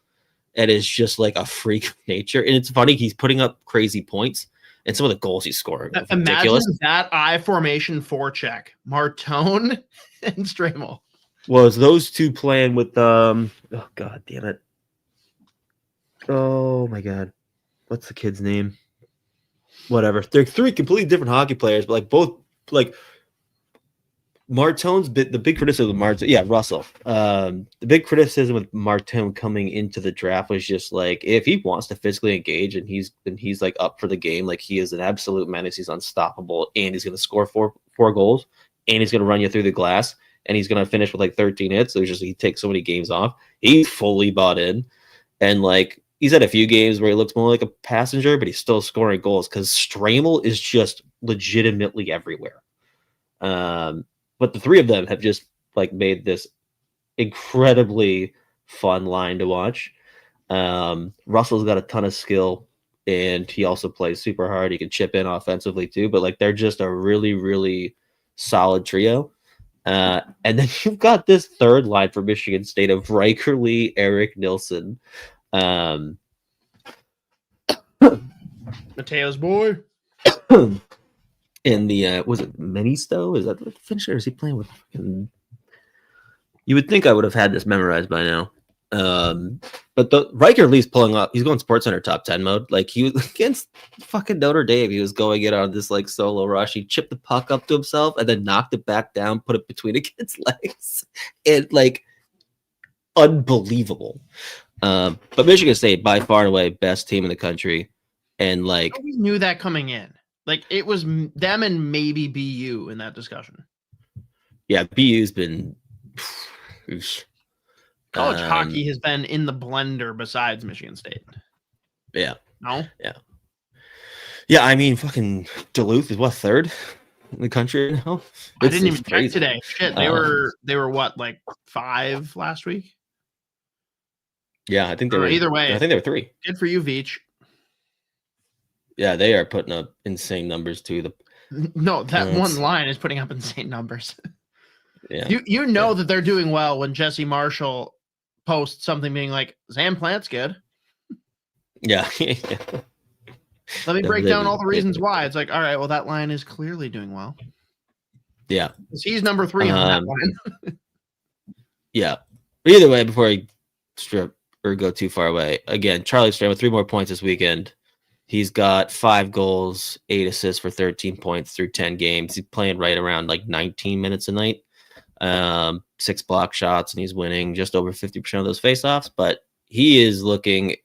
It is just like a freak of nature. And it's funny, he's putting up crazy points. And some of the goals he's scoring are ridiculous. Imagine that I formation forecheck. Martone and Stramel. Was those two playing with oh god damn it. Oh my god. What's the kid's name? Whatever. They're 3 completely different hockey players, but like both like Martone's the big criticism of Martone. Yeah, Russell. The big criticism with Martone coming into the draft was just like if he wants to physically engage and he's like up for the game, like he is an absolute menace. He's unstoppable, and he's going to score four goals, and he's going to run you through the glass, and he's going to finish with like 13 hits. So it's just he takes so many games off. He's fully bought in, and like he's had a few games where he looks more like a passenger, but he's still scoring goals because Stramel is just legitimately everywhere. but the three of them have just like made this incredibly fun line to watch. Russell's got a ton of skill, and he also plays super hard. He can chip in offensively too, but like they're just a really, really solid trio. And then you've got this third line for Michigan State of Riker Lee, Eric Nilsson. Mateo's boy. In the was it Ministo? Is that the finisher? Is he playing with? You would think I would have had this memorized by now. But the Riker Lee's pulling up. He's going SportsCenter top 10 mode. Like he was against fucking Notre Dame. He was going in on this like solo rush. He chipped the puck up to himself and then knocked it back down, put it between a kid's legs. And like unbelievable. But Michigan State by far and away best team in the country. And like we knew that coming in. Like it was them and maybe BU in that discussion. Yeah, BU's been college hockey has been in the blender besides Michigan State. Yeah. No? Yeah. Yeah, I mean fucking Duluth is what, third in the country now? I didn't even check today. Shit, they were what, like 5 last week? Yeah, I think they were either way. I think they were 3. Good for you, Veach. Yeah, they are putting up insane numbers too. No, that one line is putting up insane numbers. Yeah. You know that they're doing well when Jesse Marshall posts something being like, Zam Plant's good. Yeah. Let me break down all the reasons why. It's like, all right, well, that line is clearly doing well. Yeah. He's number 3 on that line. Yeah. But either way, before I strip or go too far away, again, Charlie Strand with 3 more points this weekend. He's got 5 goals, 8 assists for 13 points through 10 games. He's playing right around like 19 minutes a night. 6 block shots, and he's winning just over 50% of those faceoffs. But he is looking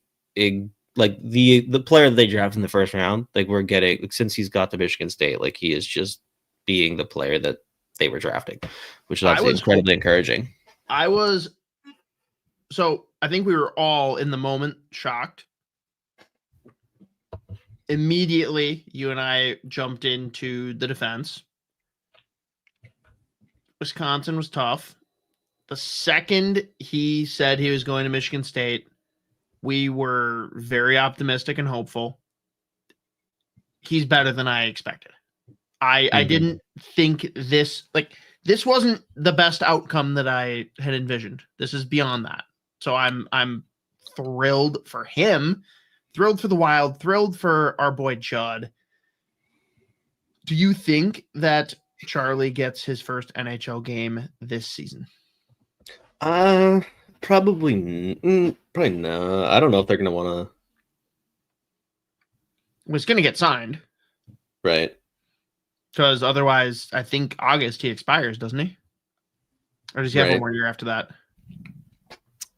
like the player that they drafted in the first round. Like we're getting since he's got to Michigan State, like he is just being the player that they were drafting, which is obviously incredibly encouraging. I think we were all in the moment shocked. Immediately, you and I jumped into the defense. Wisconsin was tough. The second he said he was going to Michigan State, we were very optimistic and hopeful. He's better than I expected. I didn't think this wasn't the best outcome that I had envisioned. This is beyond that. So I'm thrilled for him, thrilled for the Wild, thrilled for our boy Judd. Do you think that Charlie gets his first NHL game this season? Probably no. I don't know if they're gonna want to. Well, it's gonna get signed, right? Because otherwise, I think August he expires, doesn't he? Or does he have one more year after that?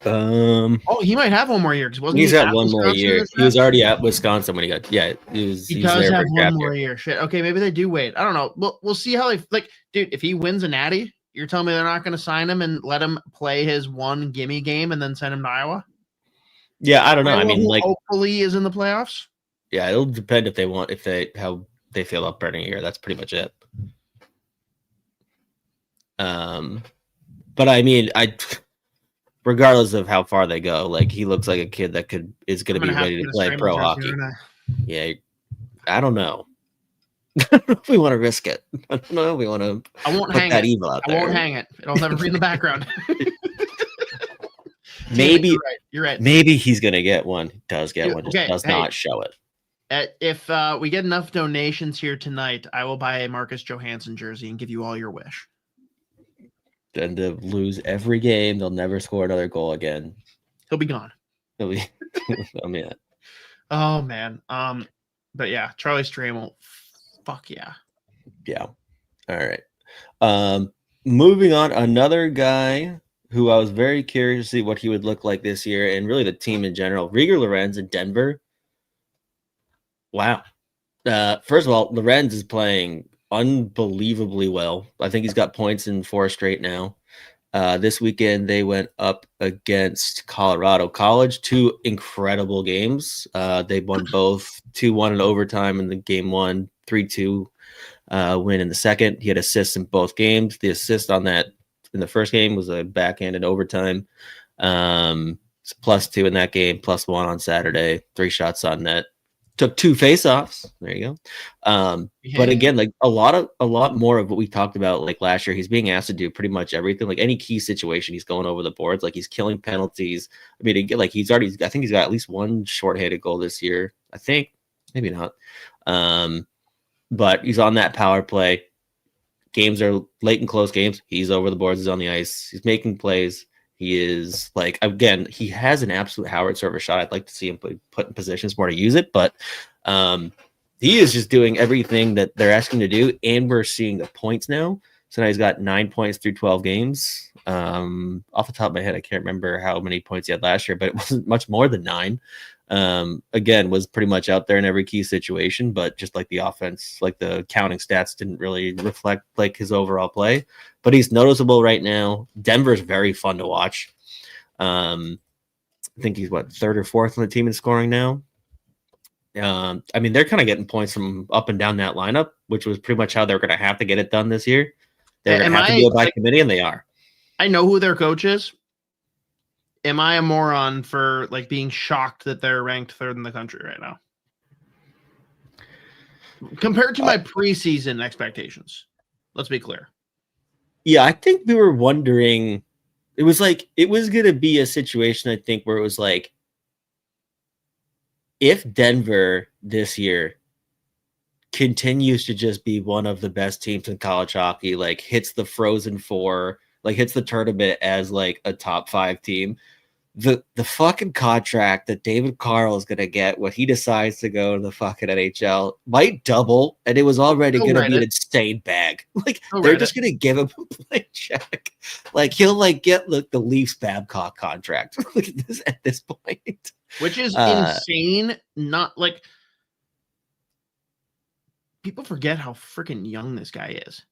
He might have one more year because he's got one more year. He was already at Wisconsin when he got. Yeah, he does have one more year. Shit. Okay, maybe they do wait. I don't know. We'll see how they like, dude. If he wins a natty, you're telling me they're not going to sign him and let him play his one gimme game and then send him to Iowa? Yeah, I don't know. I mean, like hopefully is in the playoffs. Yeah, it'll depend how they feel about burning a year. That's pretty much it. But I mean, regardless of how far they go, like he looks like a kid that is going to be ready to play pro hockey. Yeah, I don't know. I don't know if we want to risk it. I don't know if we want to. I won't put hang that it. evil out there. I won't hang it. It'll never be in the background. Maybe you're right. Maybe he's going to get one. He does get one. Just does not show it. If we get enough donations here tonight, I will buy a Marcus Johansson jersey and give you all your wish. Then to lose every game, they'll never score another goal again. He'll be gone. He'll be. Oh man. Oh man. But yeah, Charlie Stramel. Fuck yeah. Yeah. All right. Moving on, another guy who I was very curious to see what he would look like this year, and really the team in general. Rieger Lorenz in Denver. Wow. First of all, Lorenz is playing unbelievably well. I think he's got points in 4 straight now. This weekend they went up against Colorado College, 2 incredible games. They won both 2-1 in overtime, and the game 1 3-2. win in the second. He had assists in both games. The assist on that in the first game was a backhand in overtime. +2 in that game, +1 on Saturday. 3 shots on net. Took 2 faceoffs. There you go. But again, like a lot more of what we talked about like last year. He's being asked to do pretty much everything. Like any key situation, he's going over the boards. Like he's killing penalties. I mean, like he's already. I think he's got at least 1 shorthanded goal this year. I think maybe not. But he's on that power play. Games are late and close games. He's over the boards. He's on the ice. He's making plays. He is like, again, he has an absolute Howard server shot. I'd like to see him put in positions more to use it, but he is just doing everything that they're asking to do. And we're seeing the points now. So now he's got 9 points through 12 games. Off the top of my head, I can't remember how many points he had last year, but it wasn't much more than 9. Again, was pretty much out there in every key situation, but just like the offense, like the counting stats didn't really reflect like his overall play, but he's noticeable right now. Denver's very fun to watch. I think he's 3rd or 4th on the team in scoring now. I mean, they're kind of getting points from up and down that lineup, which was pretty much how they're going to have to get it done this year. They're going to have to do it by committee, and they are. I know who their coach is. Am I a moron for like being shocked that they're ranked 3rd in the country right now compared to my preseason expectations? Let's be clear. Yeah, I think we were wondering. It was going to be a situation, I think, where it was like, if Denver this year continues to just be one of the best teams in college hockey, like hits the Frozen Four, like hits the tournament as like a top 5 team, the fucking contract that David Carl is going to get when he decides to go to the fucking NHL might double, and it was already going to be an insane bag. Like they're just going to give him a blank check. Like he'll like get the Leafs Babcock contract at this point, which is insane. Not like people forget how freaking young this guy is.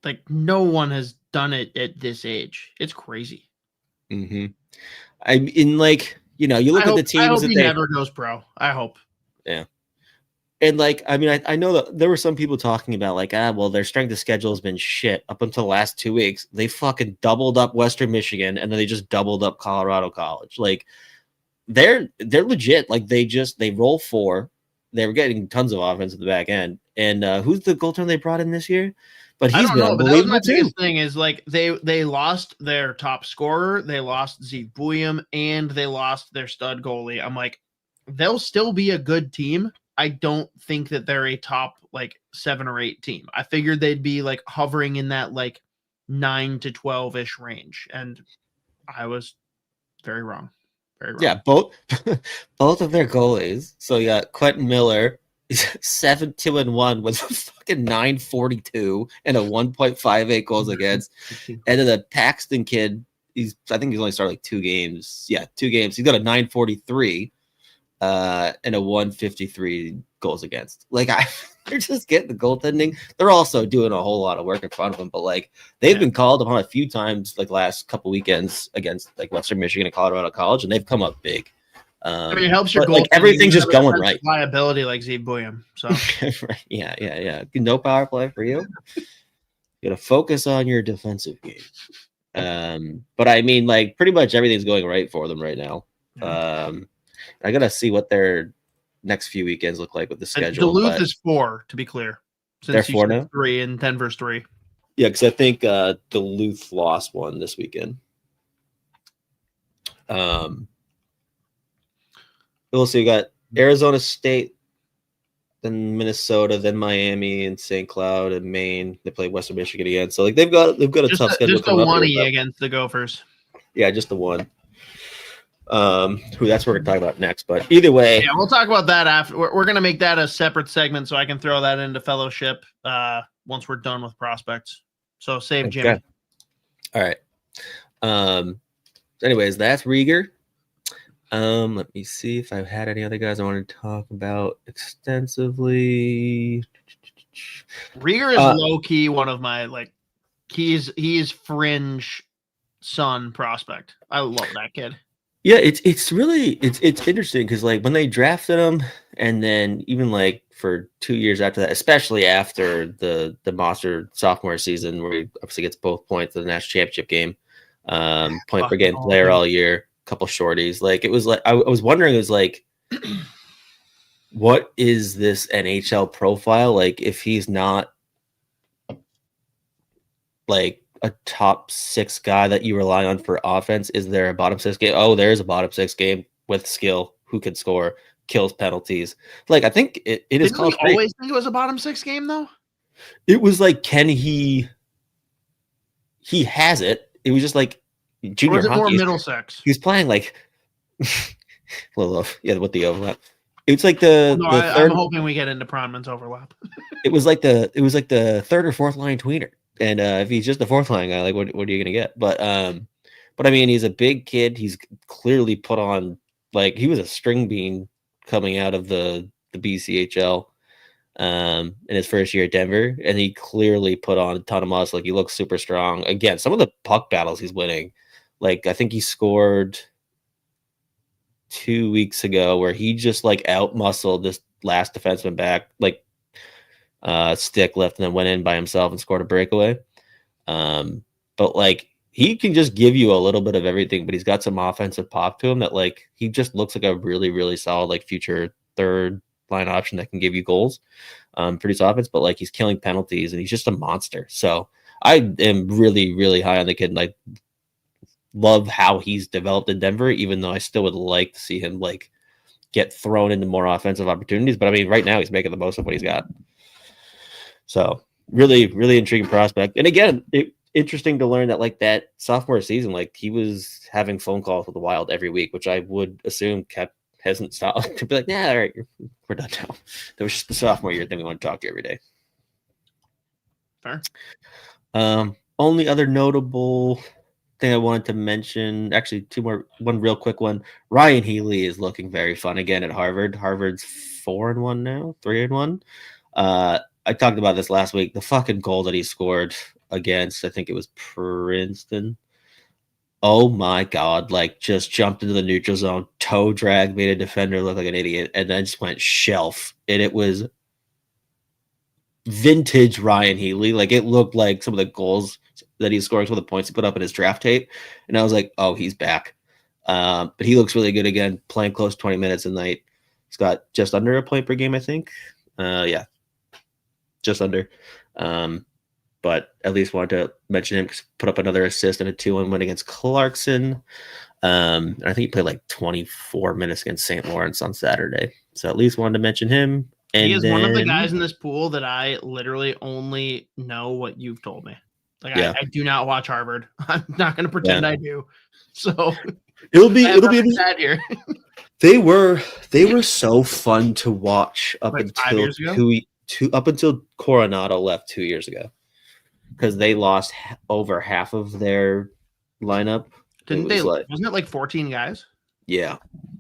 Like no one has done it at this age. It's crazy. Mm-hmm. I'm in like, you look at the teams. I hope he never goes pro. I hope. Yeah. And like, I mean, I know that there were some people talking about like, well, their strength of schedule has been shit up until the last 2 weeks. They fucking doubled up Western Michigan, and then they just doubled up Colorado College. Like they're legit. Like they roll 4. They were getting tons of offense at the back end. And who's the goaltender they brought in this year? But he's been unbelievable but that was my biggest thing is like they lost their top scorer, they lost Buium, and they lost their stud goalie. I'm like, they'll still be a good team. I don't think that they're a top like 7 or 8 team. I figured they'd be like hovering in that like 9 to 12-ish range, and I was very wrong. Very wrong. Yeah, both of their goalies. So you got Quentin Miller. He's 7-2-1 with a fucking 942 and a 1.58 goals against. And then the Paxton kid, I think he's only started like 2 games. Yeah, 2 games. He's got a 943 and a 153 goals against. Like they're just getting the goaltending. They're also doing a whole lot of work in front of them, but like they've been called upon a few times like last couple weekends against like Western Michigan and Colorado College, and they've come up big. I mean, it helps your goal. Like everything's just going right. Liability like Buium. So yeah. No power play for you. You got to focus on your defensive game. But I mean, like pretty much everything's going right for them right now. I gotta see what their next few weekends look like with the schedule. Duluth is 4, to be clear. They're 4 now. 3 and Denver's 3. Yeah, because I think Duluth lost 1 this weekend. We'll see. We got Arizona State, then Minnesota, then Miami and St. Cloud and Maine. They play Western Michigan again. So like they've got a tough schedule. Just a 1-y against the Gophers. Yeah, just the 1. Who that's what we're gonna talk about next. But either way, yeah, we'll talk about that after. We're gonna make that a separate segment so I can throw that into fellowship once we're done with prospects. So save Jimmy. Okay. All right. Anyways, that's Rieger. Let me see if I've had any other guys I want to talk about extensively. Rieger is low key one of my like. He is fringe Sun prospect. I love that kid. Yeah, it's really it's interesting because like when they drafted him, and then even like for 2 years after that, especially after the monster sophomore season where he obviously gets both points in the national championship game, point per Fucking game all player him. all year, couple shorties. Like it was like I was wondering, it was like, what is this NHL profile like if he's not like a top 6 guy that you rely on for offense? Is there a bottom 6 game? Oh, there's a bottom 6 game with skill, who can score, kills penalties. Like I think it is Didn't we college great. always think it was a bottom 6 game though? It was like, can he has it. It was just like Or junior was it more hockey. middle 6? He was playing like well, yeah, with the overlap. It's like the I'm third. hoping we get into Pronman's overlap. It was like the third or fourth line tweener. And if he's just a fourth line guy, like what are you gonna get? But I mean, he's a big kid. He's clearly put on, like, he was a string bean coming out of the BCHL in his first year at Denver, and he clearly put on a ton of muscle. Like, he looks super strong. Again, some of the puck battles he's winning, like I think he scored 2 weeks ago where he just like out muscled this last defenseman back, like stick left, and then went in by himself and scored a breakaway. But like, he can just give you a little bit of everything, but he's got some offensive pop to him that, like, he just looks like a really, really solid, like, future third line option that can give you goals, produce offense, but like, he's killing penalties and he's just a monster. So I am really, really high on the kid, and I love how he's developed in Denver, even though I still would like to see him like get thrown into more offensive opportunities. But I mean, right now he's making the most of what he's got. So really, really intriguing prospect. And again, interesting to learn that like that sophomore season, like he was having phone calls with the Wild every week, which I would assume hasn't stopped to be like, yeah, all right, we're done now. That was just the sophomore year thing. We want to talk to you every day. Fair. Only other notable thing I wanted to mention, actually one real quick one. Ryan Healy is looking very fun again at Harvard. Harvard's 4-1 now, 3-1. I talked about this last week. The fucking goal that he scored against, I think it was Princeton. Oh my God, like, just jumped into the neutral zone, toe drag, made a defender look like an idiot, and then just went shelf. And it was vintage Ryan Healy. Like, it looked like some of the goals that he's scoring, some of the points he put up in his draft tape. And I was like, oh, he's back. But he looks really good again, playing close to 20 minutes a night. He's got just under a point per game, I think. Yeah, just under. But at least wanted to mention him because put up another assist and a 2-1 win against Clarkson. I think he played like 24 minutes against St. Lawrence on Saturday. So at least wanted to mention him. And he is one of the guys in this pool that I literally only know what you've told me. Like, yeah. I do not watch Harvard. I'm not going to pretend I do. So it'll be sad here. They were so fun to watch up until Coronado left 2 years ago, because they lost over half of their lineup. Didn't they? Wasn't it like 14 guys? Yeah,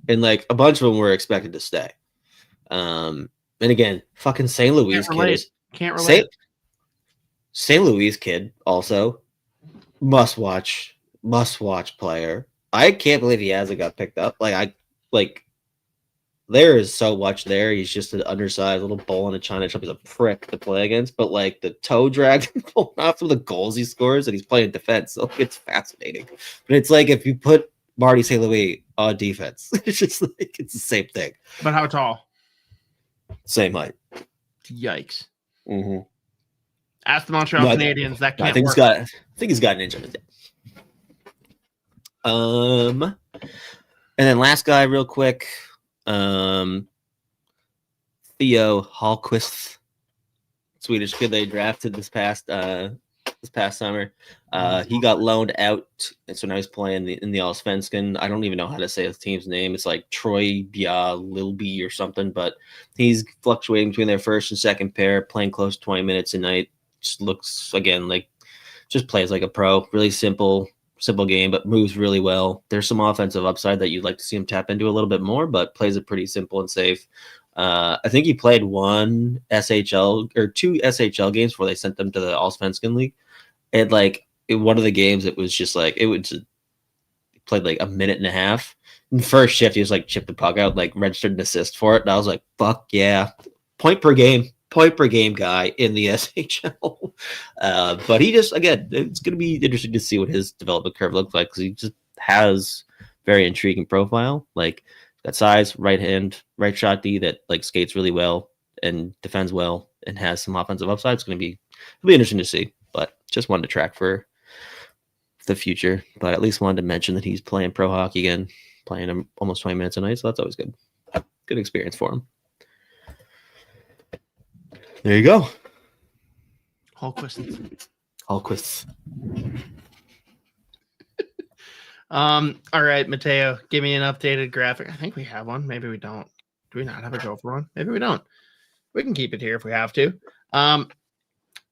and like a bunch of them were expected to stay. And again, fucking St. Louis kid. Can't relate. St. Louis kid also must watch player. I can't believe he hasn't got picked up. There is so much there. He's just an undersized little bull in a china shop. He's a prick to play against, but like the toe drag pulling off of the goals he scores, and he's playing defense, so it's fascinating. But it's like if you put Marty St. Louis on defense, it's just like it's the same thing. But how tall? Same height. Yikes. Mm-hmm. Ask the Montreal Canadiens. That can't work. I think he's got an inch on his head. And then last guy, real quick. Theo Hallqvist, Swedish kid they drafted this past summer. He got loaned out, and so now he's playing in the Allsvenskan. I don't even know how to say his team's name. It's like Troy Lilby or something, but he's fluctuating between their first and second pair, playing close to 20 minutes a night. Just looks, again, like just plays like a pro. Really simple game, but moves really well. There's some offensive upside that you'd like to see him tap into a little bit more, but plays it pretty simple and safe. I think he played 2 SHL games before they sent them to the Allsvenskan League. And like in one of the games, it was just like he played like a minute and a half. In the first shift, he was like chipped the puck out, like registered an assist for it. And I was like, fuck yeah. Point per game guy in the SHL. But he just, again, it's going to be interesting to see what his development curve looks like because he just has very intriguing profile. Like, got size, right right shot D that like skates really well and defends well and has some offensive upside. It'll be interesting to see. But just wanted to track for the future. But at least wanted to mention that he's playing pro hockey again, playing him almost 20 minutes a night. So that's always good. Good experience for him. There you go. Hallquist. All right, Mateo, give me an updated graphic. I think we have one. Maybe we don't. Do we not have a Gopher one? Maybe we don't. We can keep it here if we have to.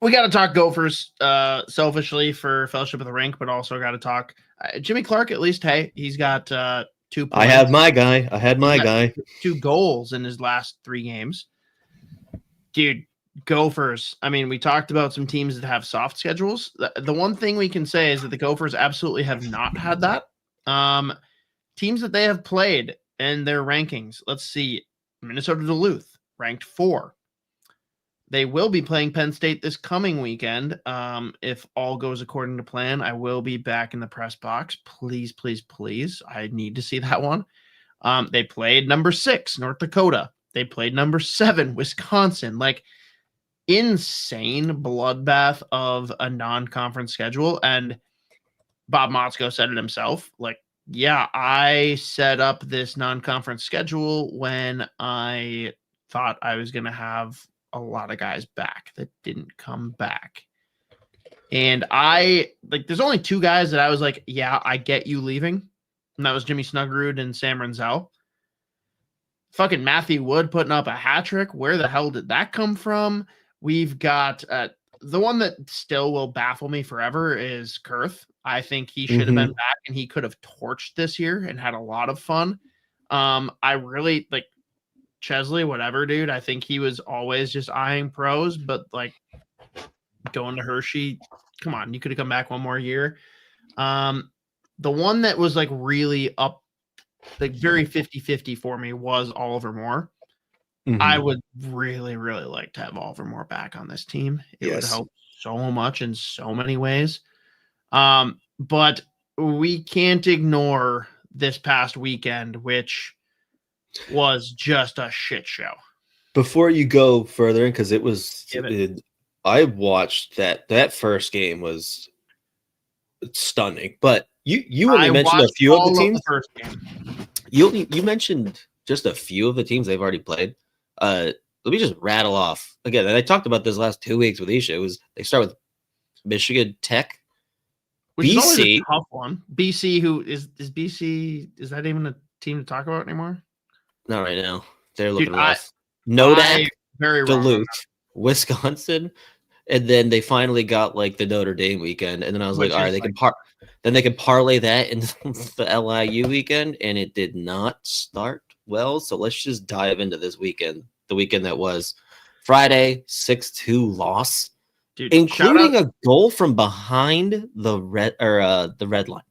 We got to talk Gophers selfishly for Fellowship of the Rink, but also got to talk Jimmy Clark. At least, hey, he's got 2 points. I had my guy. 2 goals in his last 3 games. Dude, Gophers. I mean, we talked about some teams that have soft schedules. The one thing we can say is that the Gophers absolutely have not had that. Teams that they have played and their rankings. Let's see. Minnesota Duluth ranked 4. They will be playing Penn State this coming weekend. If all goes according to plan, I will be back in the press box. Please, please, please. I need to see that one. They played number 6, North Dakota. They played number 7, Wisconsin. Like, insane bloodbath of a non-conference schedule. And Bob Motzko said it himself. Like, yeah, I set up this non-conference schedule when I thought I was going to have a lot of guys back that didn't come back. And there's only 2 guys that I was like, yeah, I get you leaving. And that was Jimmy Snuggerud and Sam Renzel. Fucking Matthew Wood putting up a hat trick. Where the hell did that come from? We've got the one that still will baffle me forever is Kurth. I think he should have been back and he could have torched this year and had a lot of fun. I really like Chesley, whatever, dude. I think he was always just eyeing pros, but like going to Hershey, come on, you could have come back one more year. The one that was like really up, like very 50-50 for me was Oliver Moore. I would really, really like to have Oliver Moore back on this team. It would help so much in so many ways. But we can't ignore this past weekend, which was just a shit show. Before you go further, because it was, I watched that first game was stunning. But you only mentioned a few of the teams. First game. You mentioned just a few of the teams they've already played. Let me just rattle off again. And I talked about this last 2 weeks with Isha. They start with Michigan Tech, which BC. Is always a tough one. BC, who is BC? Is that even a team to talk about anymore? Not right now. They're looking rough. Nodak, very Duluth, Wisconsin, and then they finally got like the Notre Dame weekend. And then I was like, all right, they can parlay that into the LIU weekend, and it did not start well. So let's just dive into this weekend. The weekend that was Friday, 6-2 loss, dude, including a goal from behind the red line.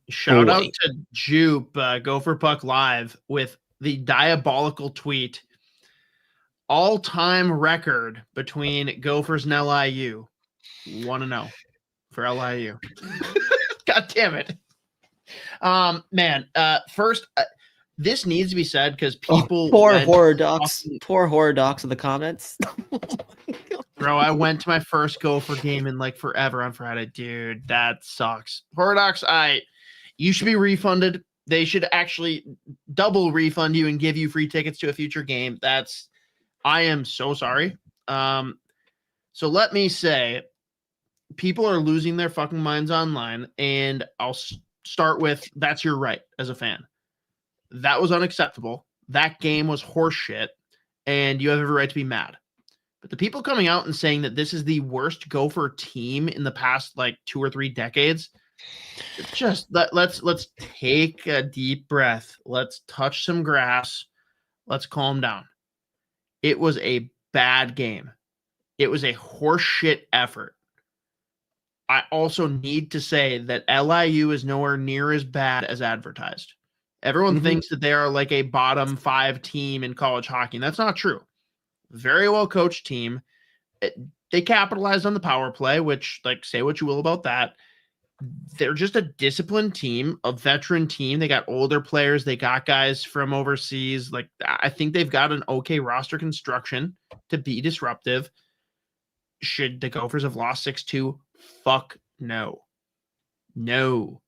Shout out to Jupe, Gopher Puck Live, with the diabolical tweet. All-time record between Gophers and LIU. 1-0 for LIU. God damn it. Man, first, this needs to be said because people... poor horror docs in the comments. Bro, I went to my first Gopher game in like forever on Friday. Dude, that sucks. Horror docs, you should be refunded. They should actually double refund you and give you free tickets to a future game. I am so sorry. So let me say, people are losing their fucking minds online, and I'll start with, that's your right as a fan. That was unacceptable. That game was horseshit, and you have every right to be mad. But the people coming out and saying that this is the worst Gopher team in the past like 2 or 3 decades, just let's take a deep breath. Let's touch some grass. Let's calm down. It was a bad game. It was a horseshit effort. I also need to say that LIU is nowhere near as bad as advertised. Everyone thinks that they are like a bottom 5 team in college hockey. And that's not true. Very well coached team. They capitalized on the power play, which, like, say what you will about that. They're just a disciplined team, a veteran team. They got older players. They got guys from overseas. Like, I think they've got an okay roster construction to be disruptive. Should the Gophers have lost 6-2? Fuck no. No.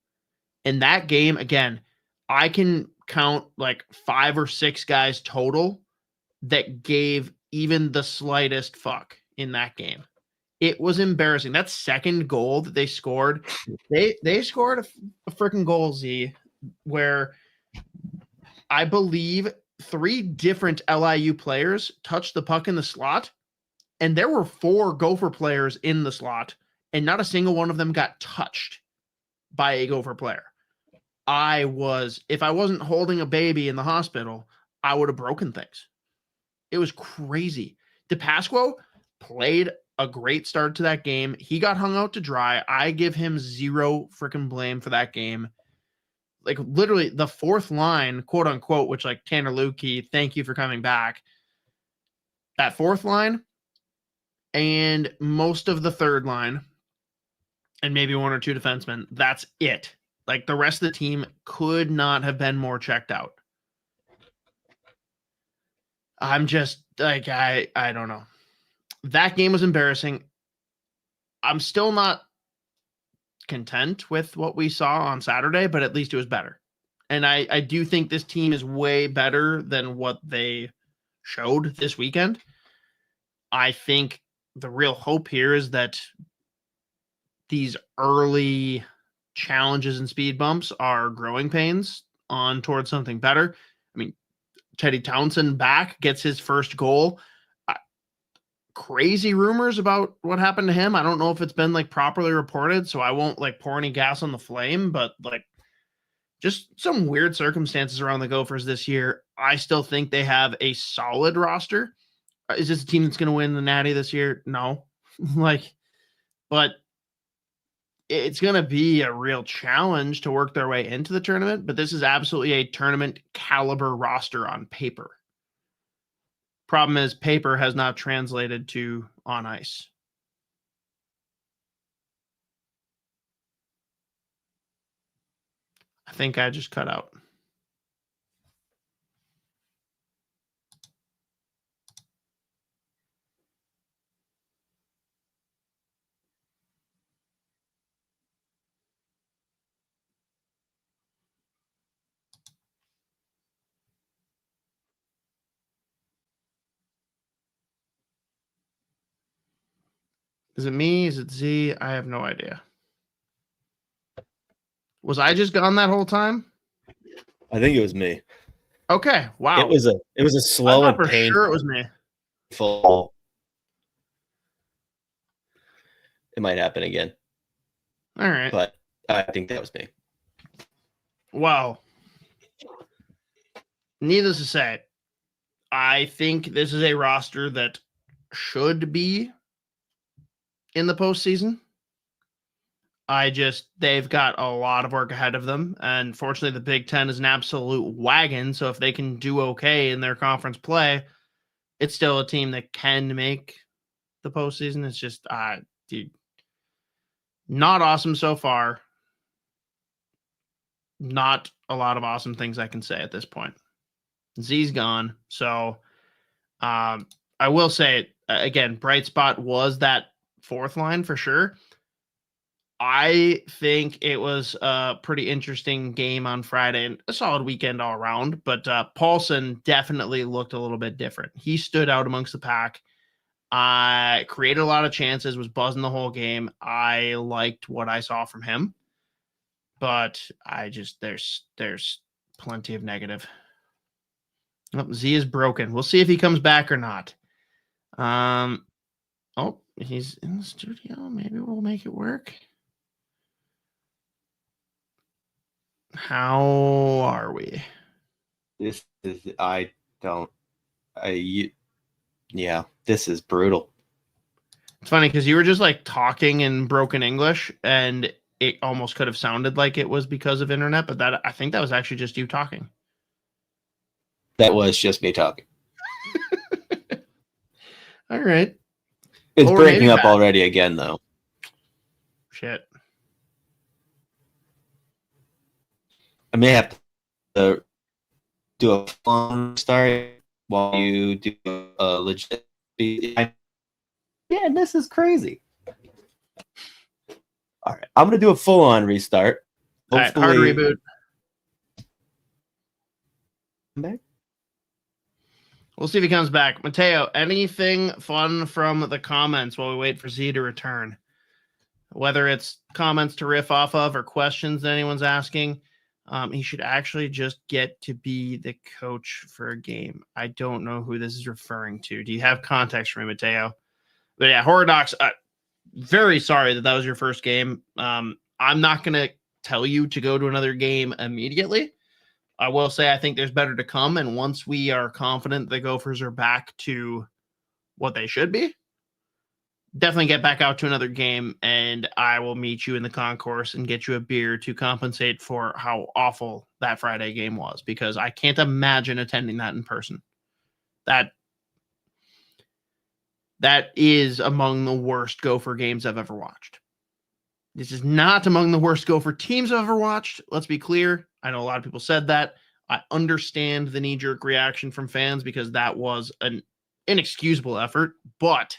In that game, again, I can count like 5 or 6 guys total that gave even the slightest fuck in that game. It was embarrassing. That second goal that they scored, they scored a freaking goal, Z, where I believe 3 different LIU players touched the puck in the slot, and there were 4 Gopher players in the slot, and not a single one of them got touched by a Gopher player. If I wasn't holding a baby in the hospital, I would have broken things. It was crazy. DePasquo played a great start to that game. He got hung out to dry. I give him 0 freaking blame for that game. Like, literally the 4th line, quote unquote, which, like, Tanner Lukey, thank you for coming back. That 4th line and most of the 3rd line and maybe 1 or 2 defensemen, that's it. Like, the rest of the team could not have been more checked out. I'm just like, I don't know. That game was embarrassing. I'm still not content with what we saw on Saturday, but at least it was better. And I do think this team is way better than what they showed this weekend. I think the real hope here is that these early challenges and speed bumps are growing pains on towards something better. I mean, Teddy Townsend back, gets his first goal. Crazy rumors about what happened to him. I don't know if it's been like properly reported, so I won't like pour any gas on the flame, but like just some weird circumstances around the Gophers this year. I still think they have a solid roster. Is this a team that's going to win the Natty this year? No. But it's going to be a real challenge to work their way into the tournament, but this is absolutely a tournament caliber roster on paper. Problem is, paper has not translated to on ice. I think I just cut out. Is it me? Is it Z? I have no idea. Was I just gone that whole time? I think it was me. Okay. Wow. It was a slow and painful. Sure, it was me. It might happen again. All right. But I think that was me. Wow. Needless to say, I think this is a roster that should be in the postseason. They've got a lot of work ahead of them. And fortunately, the Big Ten is an absolute wagon. So if they can do okay in their conference play, it's still a team that can make the postseason. It's just, dude, not awesome so far. Not a lot of awesome things I can say at this point. Z's gone. So I will say, again, bright spot was that 4th line for sure. I think it was a pretty interesting game on Friday and a solid weekend all around, but Paulson definitely looked a little bit different. He stood out amongst the pack. Created a lot of chances, was buzzing the whole game. I liked what I saw from him, but there's plenty of negative. Oh, Z is broken. We'll see if he comes back or not. Oh, he's in the studio. Maybe we'll make it work. How are we? This is brutal. It's funny because you were just like talking in broken English, and it almost could have sounded like it was because of internet, but I think that was actually just you talking. That was just me talking. All right. It's breaking up already again, though. Shit. I may have to do a phone start while you do a legit. Yeah, this is crazy. All right, I'm gonna do a full-on restart. Hopefully, hard reboot. Back. We'll see if he comes back. Mateo, anything fun from the comments while we wait for Z to return? Whether it's comments to riff off of or questions that anyone's asking, he should actually just get to be the coach for a game. I don't know who this is referring to. Do you have context for me, Mateo? But yeah, Horror Docs, very sorry that was your first game. I'm not going to tell you to go to another game immediately. I will say I think there's better to come, and once we are confident the Gophers are back to what they should be, definitely get back out to another game, and I will meet you in the concourse and get you a beer to compensate for how awful that Friday game was, because I can't imagine attending that in person. That is among the worst Gopher games I've ever watched. This is not among the worst Gopher teams I've ever watched. Let's be clear. I know a lot of people said that. I understand the knee-jerk reaction from fans because that was an inexcusable effort, but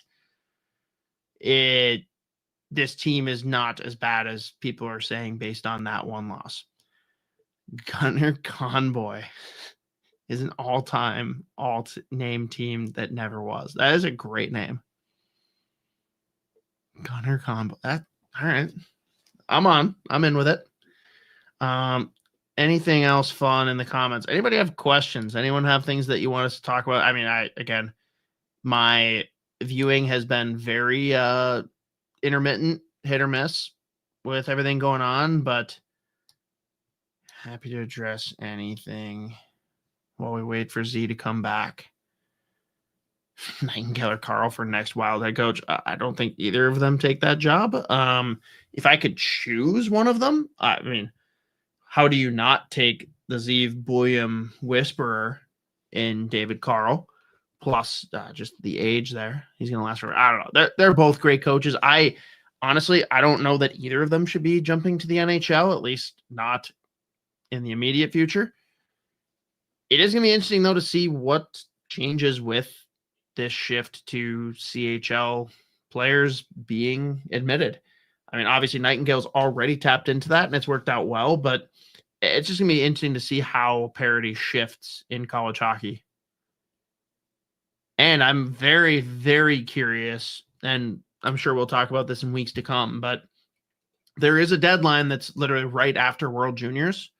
this team is not as bad as people are saying based on that one loss. Gunnar Conboy is an all-time alt-name team that never was. That is a great name. Gunnar Conboy. All right. I'm in with it. Anything else fun in the comments? Anybody have questions? Anyone have things that you want us to talk about? I mean, my viewing has been very intermittent, hit or miss with everything going on, but happy to address anything while we wait for Z to come back. Nightingale or Carl for next Wild head coach. I don't think either of them take that job. If I could choose one of them, I mean, how do you not take the Zeev Buium whisperer in David Carl? Plus, just the age there. He's going to last forever. I don't know. They're both great coaches. Honestly, I don't know that either of them should be jumping to the NHL, at least not in the immediate future. It is going to be interesting, though, to see what changes with this shift to CHL players being admitted. I mean, obviously, Nightingale's already tapped into that, and it's worked out well, but it's just going to be interesting to see how parity shifts in college hockey. And I'm very, very curious, and I'm sure we'll talk about this in weeks to come, but there is a deadline that's literally right after World Juniors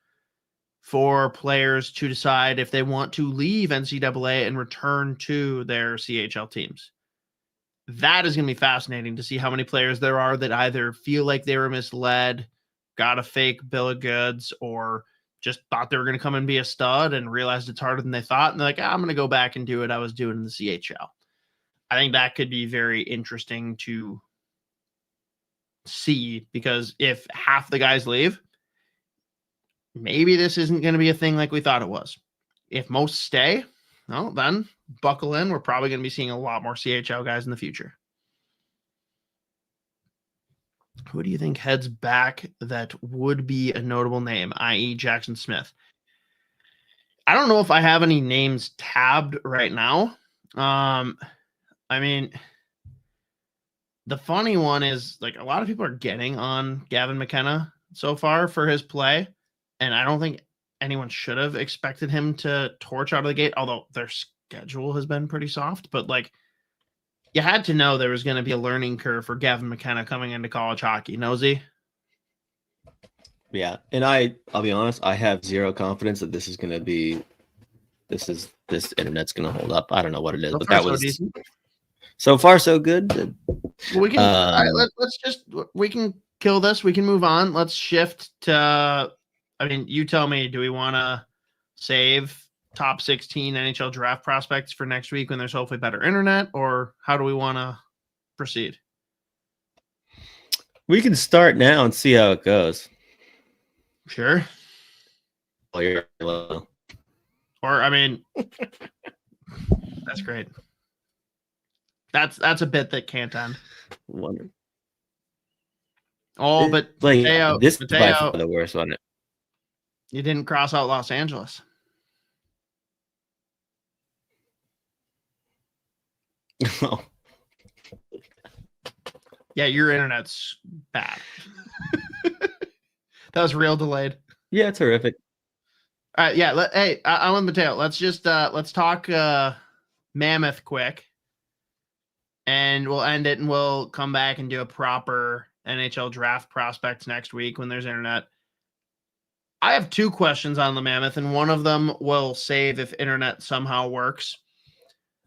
for players to decide if they want to leave NCAA and return to their CHL teams. That is going to be fascinating to see how many players there are that either feel like they were misled, got a fake bill of goods, or just thought they were going to come and be a stud and realized it's harder than they thought. And they're like, I'm going to go back and do what I was doing in the CHL. I think that could be very interesting to see, because if half the guys leave, maybe this isn't going to be a thing like we thought it was. If most stay, well, then buckle in. We're probably going to be seeing a lot more CHL guys in the future. Who do you think heads back that would be a notable name, i.e. Jackson Smith? I don't know if I have any names tabbed right now. I mean, the funny one is, like, a lot of people are getting on Gavin McKenna so far for his play, and I don't think anyone should have expected him to torch out of the gate, although their schedule has been pretty soft. But, like, you had to know there was going to be a learning curve for Gavin McKenna coming into college hockey. Nosy? Yeah, and I'll be honest, I have zero confidence that this is going to be this internet's going to hold up. I don't know what it is, but that was decent. So far so good. We can all right, we can kill this. We can move on. Let's shift to, I mean, you tell me, do we want to save top 16 NHL draft prospects for next week when there's hopefully better internet, or how do we want to proceed? We can start now and see how it goes. Sure. Or I mean, that's great. That's a bit that can't end. Wonder. Oh, but like Mateo, this is by far the worst one. You didn't cross out Los Angeles. Oh. Yeah, your internet's bad. That was real delayed. Yeah, it's horrific. All right, yeah. Hey, I'm with Mateo. Let's just let's talk Mammoth quick, and we'll end it, and we'll come back and do a proper NHL draft prospects next week when there's internet. I have 2 questions on the Mammoth, and one of them will save if internet somehow works.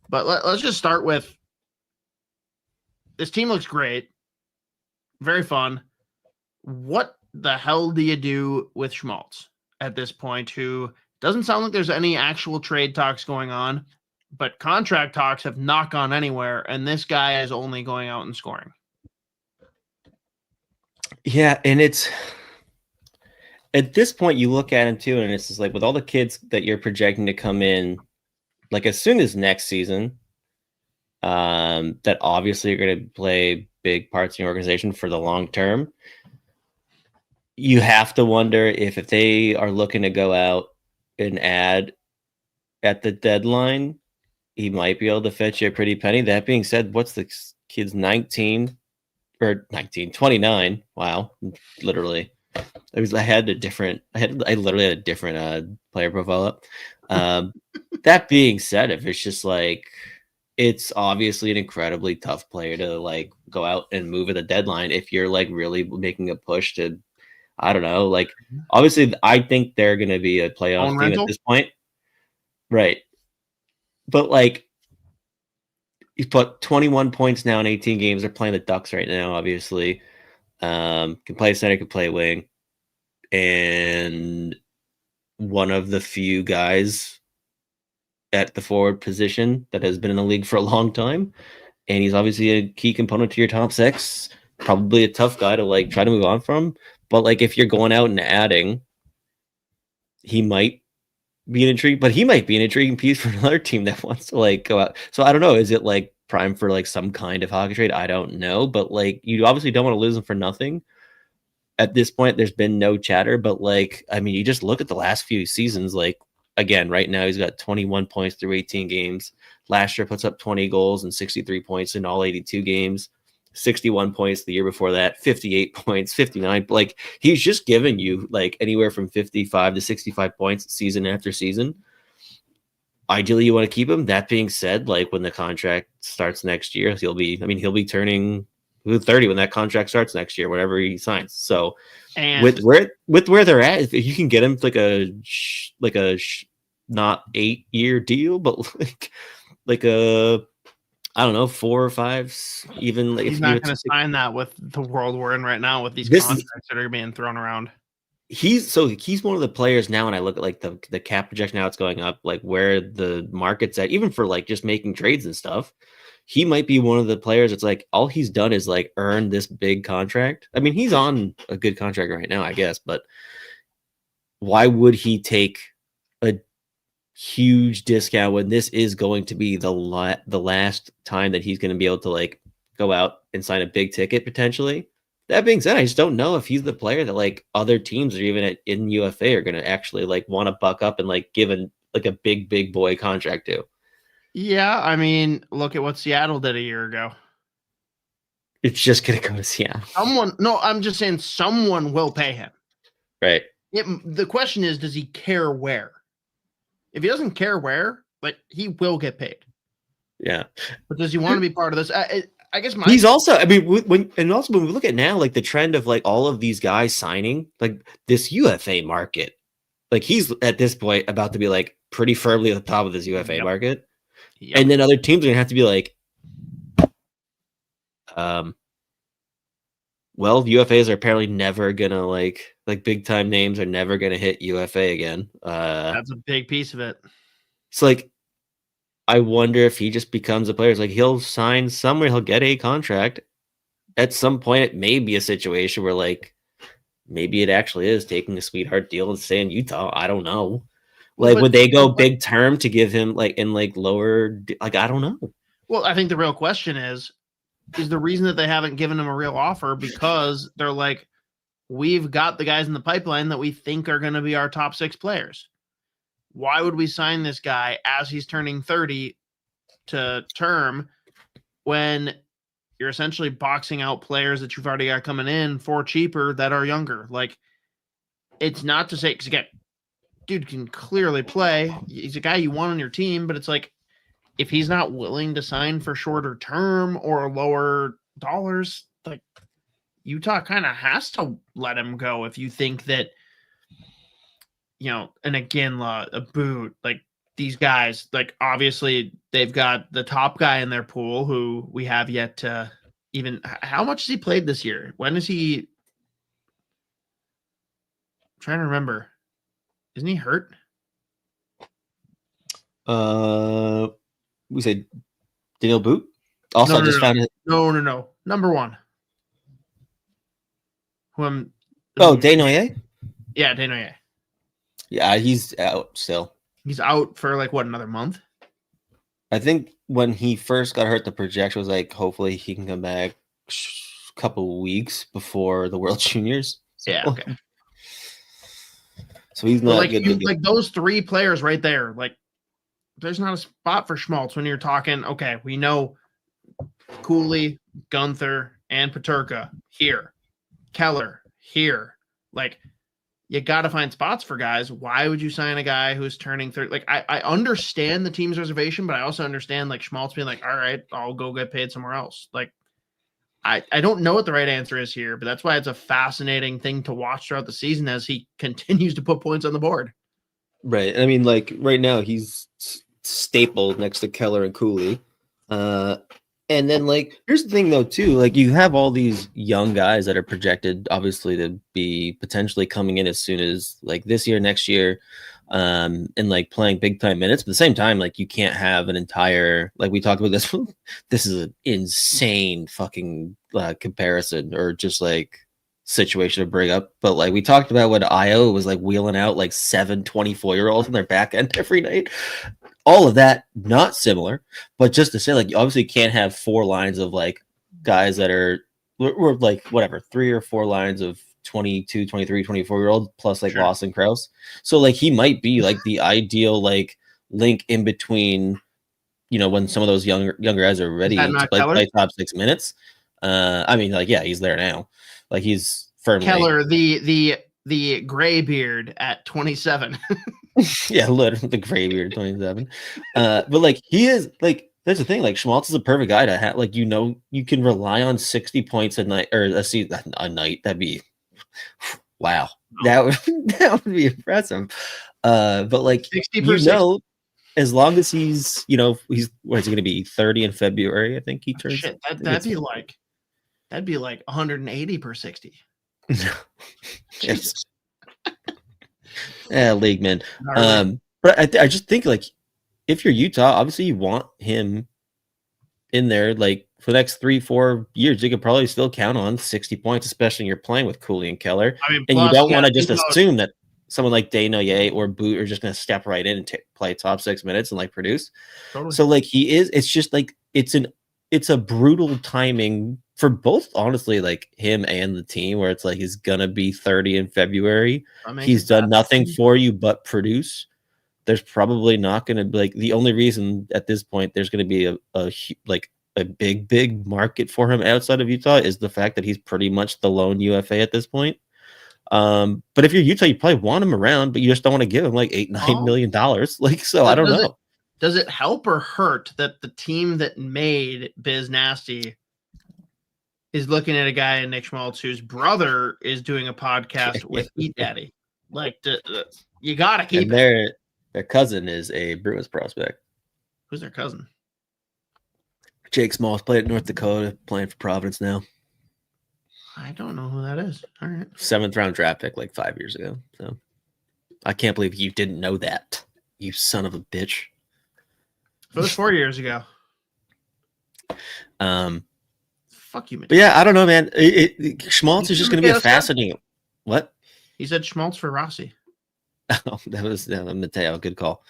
But let's just start with this team looks great, very fun. What the hell do you do with Schmaltz at this point, who doesn't sound like there's any actual trade talks going on, but contract talks have not gone anywhere, and this guy is only going out and scoring. Yeah, and it's at this point you look at him too, and it's just like with all the kids that you're projecting to come in, like as soon as next season, that obviously are going to play big parts in your organization for the long term. You have to wonder if they are looking to go out and add at the deadline, he might be able to fetch you a pretty penny. That being said, what's the kid's 29? Wow, literally. I literally had a different player profile up. That being said, if it's just like, it's obviously an incredibly tough player to like go out and move at the deadline if you're like really making a push to, I don't know, like obviously I think they're going to be a playoff team at this point. Right. But like he's put 21 points now in 18 games. They're playing the Ducks right now, obviously. Can play center, can play wing. And one of the few guys at the forward position that has been in the league for a long time. And he's obviously a key component to your top 6. Probably a tough guy to like try to move on from. But like if you're going out and adding, he might be an intrigue, but he might be an intriguing piece for another team that wants to like go out. So I don't know. Is it like prime for like some kind of hockey trade? I don't know. But like you obviously don't want to lose him for nothing. At this point, there's been no chatter, but like, I mean, you just look at the last few seasons, like again, right now he's got 21 points through 18 games. Last year puts up 20 goals and 63 points in all 82 games, 61 points the year before that, 58 points, 59. Like he's just giving you like anywhere from 55 to 65 points season after season. Ideally, you want to keep him. That being said, like when the contract starts next year, he'll be turning 30 when that contract starts next year, whenever he signs. So and with where they're at, if you can get him like a not 8-year deal, but like a, I don't know, 4 or 5, even like he's not going to sign that with the world we're in right now with these contracts that are being thrown around. He's one of the players now, and I look at like the cap projection, how it's going up, like where the market's at, even for like just making trades and stuff. He might be one of the players that's like all he's done is like earn this big contract. I mean, he's on a good contract right now, I guess, but why would he take a huge discount when this is going to be the last time that he's going to be able to like go out and sign a big ticket potentially? That being said, I just don't know if he's the player that like other teams or even in UFA are going to actually like want to buck up and like give a big boy contract to. Yeah, I mean, look at what Seattle did a year ago. It's just going to go to Seattle. I'm just saying someone will pay him. Right. The question is, does he care where? If he doesn't care where, like he will get paid. Yeah. But does he want to be part of this? I guess he's also, I mean, when we look at now, like the trend of like all of these guys signing, like this UFA market, like he's at this point about to be like pretty firmly at the top of this UFA market. Yep. And then other teams are gonna have to be like, well, UFAs are apparently never gonna like big time names are never gonna hit UFA again. That's a big piece of it. It's like, I wonder if he just becomes a player. It's like he'll sign somewhere, he'll get a contract, at some point it may be a situation where like maybe it actually is taking a sweetheart deal and staying Utah. I don't know. Like, But- would they go big term to give him like in like lower? Like, I don't know. Well, I think the real question is the reason that they haven't given him a real offer because they're like, we've got the guys in the pipeline that we think are going to be our top 6 players. Why would we sign this guy as he's turning 30 to term when you're essentially boxing out players that you've already got coming in for cheaper that are younger? Like, it's not to say, because again, dude can clearly play. He's a guy you want on your team, but it's like, if he's not willing to sign for shorter term or lower dollars, like Utah kind of has to let him go if you think that, you know, an Iginla, a Boot, like these guys, like obviously they've got the top guy in their pool who we have yet to even, how much has he played this year? When is he? I'm trying to remember. Isn't he hurt? We said Daniel Boot. Also, No. found it. No. Number one. Desnoyers. Yeah, Desnoyers. Yeah, he's out still. He's out for like what, another month? I think when he first got hurt, the projection was like, hopefully he can come back a couple weeks before the World Juniors. So, Yeah, okay. So he's not like good. Like those 3 players right there, like there's not a spot for Schmaltz when you're talking, okay, we know Cooley, Gunther, and Peterka here. Keller here. Like, you got to find spots for guys. Why would you sign a guy who's turning 30? Like, I understand the team's reservation, but I also understand like Schmaltz being like, all right, I'll go get paid somewhere else. Like, I don't know what the right answer is here, but that's why it's a fascinating thing to watch throughout the season as he continues to put points on the board. Right. I mean, like right now he's stapled next to Keller and Cooley. And then like, here's the thing though, too, like you have all these young guys that are projected obviously to be potentially coming in as soon as like this year, next year, and like playing big time minutes. But at the same time, like you can't have an entire, like we talked about this, this is an insane fucking comparison or just like situation to bring up. But like we talked about when Io was like wheeling out like 7 24-year-olds in their back end every night. All of that, not similar, but just to say, like, you obviously can't have 4 lines of like guys that are, or like whatever, 3 or 4 lines of 22, 23, 24-year-old plus like Sure. Lawson Krause. So like he might be like the ideal like link in between, you know, when some of those younger guys are ready to play top 6 minutes. I mean, like, yeah, he's there now. Like he's firmly Keller, the gray beard at 27. Yeah, literally the gray beard 27. But like he is like, that's the thing. Like Schmaltz is a perfect guy to have. Like, you know, you can rely on 60 points a night or a night. That'd be wow. That would be impressive. But like 60 you know, as long as he's, you know, what is he going to be 30 in February? I think he turns. Shit, that'd be like 180 per 60. Jesus. Yeah, league man. But I just think like if you're Utah, obviously you want him in there like for the next 3-4 years. You could probably still count on 60 points, especially when you're playing with Cooley and Keller. I mean, and you don't want to just assume that someone like Desnoyers or Boot are just going to step right in and play top 6 minutes and like produce. Totally. So like he is. It's just like it's a brutal timing for both, honestly, like him and the team, where it's like he's gonna be 30 in February. He's done nothing for you but produce. There's probably not gonna be like the only reason at this point there's gonna be a big market for him outside of Utah is the fact that he's pretty much the lone UFA at this point. But if you're Utah, you probably want him around, but you just don't want to give him like $8-9 million. Like, so I don't know. Does it help or hurt that the team that made Biz Nasty is looking at a guy in Nick Schmaltz whose brother is doing a podcast with Eat Daddy? Like, you gotta keep it. Their cousin is a Bruins prospect. Who's their cousin? Jake Smalls played at North Dakota, playing for Providence now. I don't know who that is. All right. 7th round draft pick like 5 years ago. So I can't believe you didn't know that, you son of a bitch. It was 4 years ago. Fuck Fuck you, Mateo. But yeah, I don't know, man. Schmaltz is just going to be a fascinating. What? He said Schmaltz for Rossi. Oh, that was Mateo. Good call.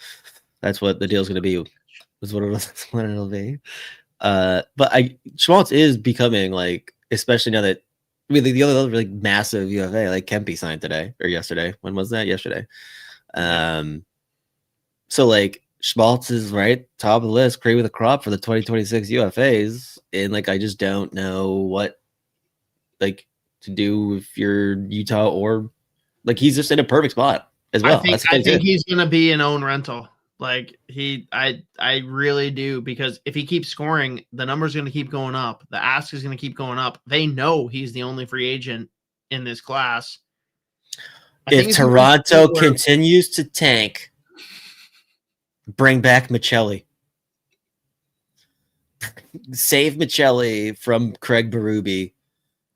That's what the deal's going to be. That's what it'll be. But Schmaltz is becoming like, especially now that the other really massive UFA like Kempe signed today or yesterday. When was that? Yesterday. So like Schmaltz is right top of the list, cream of the crop for the 2026 UFAs, and like I just don't know what like to do if you're Utah or like he's just in a perfect spot as well. I think he's gonna be an own rental. Like I really do, because if he keeps scoring, the number's gonna keep going up. The ask is gonna keep going up. They know he's the only free agent in this class. If Toronto continues to tank, bring back Michelli. Save Michelli from Craig Berube,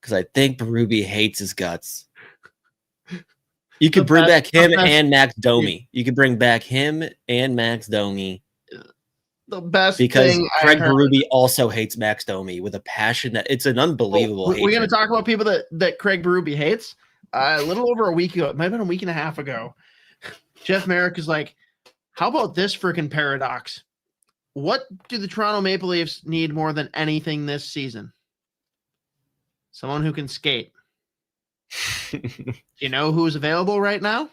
because I think Berube hates his guts. You could bring back him and Max Domi. You could bring back him and Max Domi. The best because Craig Berube also hates Max Domi with a passion that it's an unbelievable. We're going to talk about people that Craig Berube hates. A little over a week ago, it might have been a week and a half ago. Jeff Merrick is like, "How about this freaking paradox? What do the Toronto Maple Leafs need more than anything this season? Someone who can skate." You know who's available right now?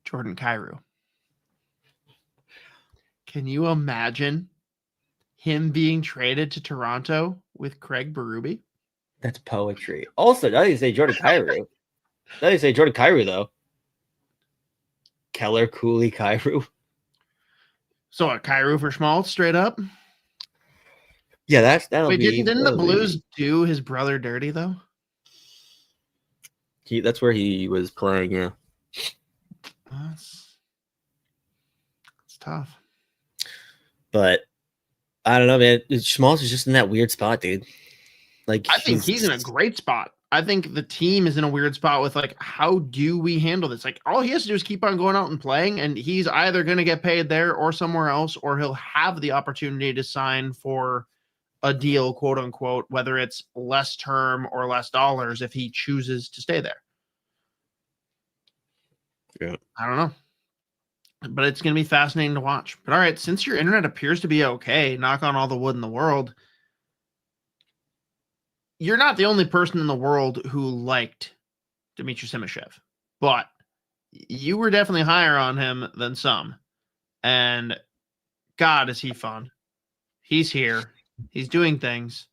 Jordan Kyrou. Can you imagine him being traded to Toronto with Craig Berube? That's poetry. Also, now you say Jordan Kyrou. Now you say Jordan Kyrou, though. Keller, Cooley, Kyrou. So a Kyrou for Schmaltz, straight up? Yeah, that'll be. Didn't the Blues do his brother dirty though? That's where he was playing. Yeah, it's tough. But I don't know, man. Schmaltz is just in that weird spot, dude. Like I think he's in a great spot. I think the team is in a weird spot with like, how do we handle this? Like, all he has to do is keep on going out and playing, and he's either going to get paid there or somewhere else, or he'll have the opportunity to sign for a deal, quote unquote, whether it's less term or less dollars if he chooses to stay there. Yeah. I don't know. But it's going to be fascinating to watch. But all right, since your internet appears to be okay, knock on all the wood in the world, you're not the only person in the world who liked Dmitry Simashev, but you were definitely higher on him than some. And God, is he fun. He's here. He's doing things.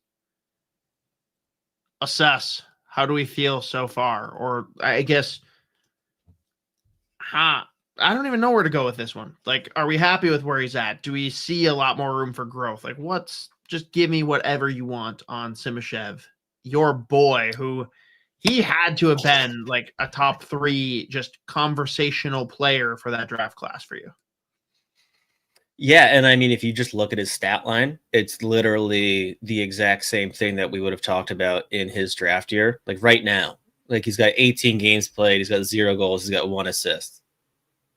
Assess. How do we feel so far? Or I guess, I don't even know where to go with this one. Like, are we happy with where he's at? Do we see a lot more room for growth? Like, just give me whatever you want on Simashev, your boy, who he had to have been like a top 3 just conversational player for that draft class for you. Yeah, and I mean, if you just look at his stat line, it's literally the exact same thing that we would have talked about in his draft year. Like right now, like he's got 18 games played, he's got 0 goals, he's got 1 assist,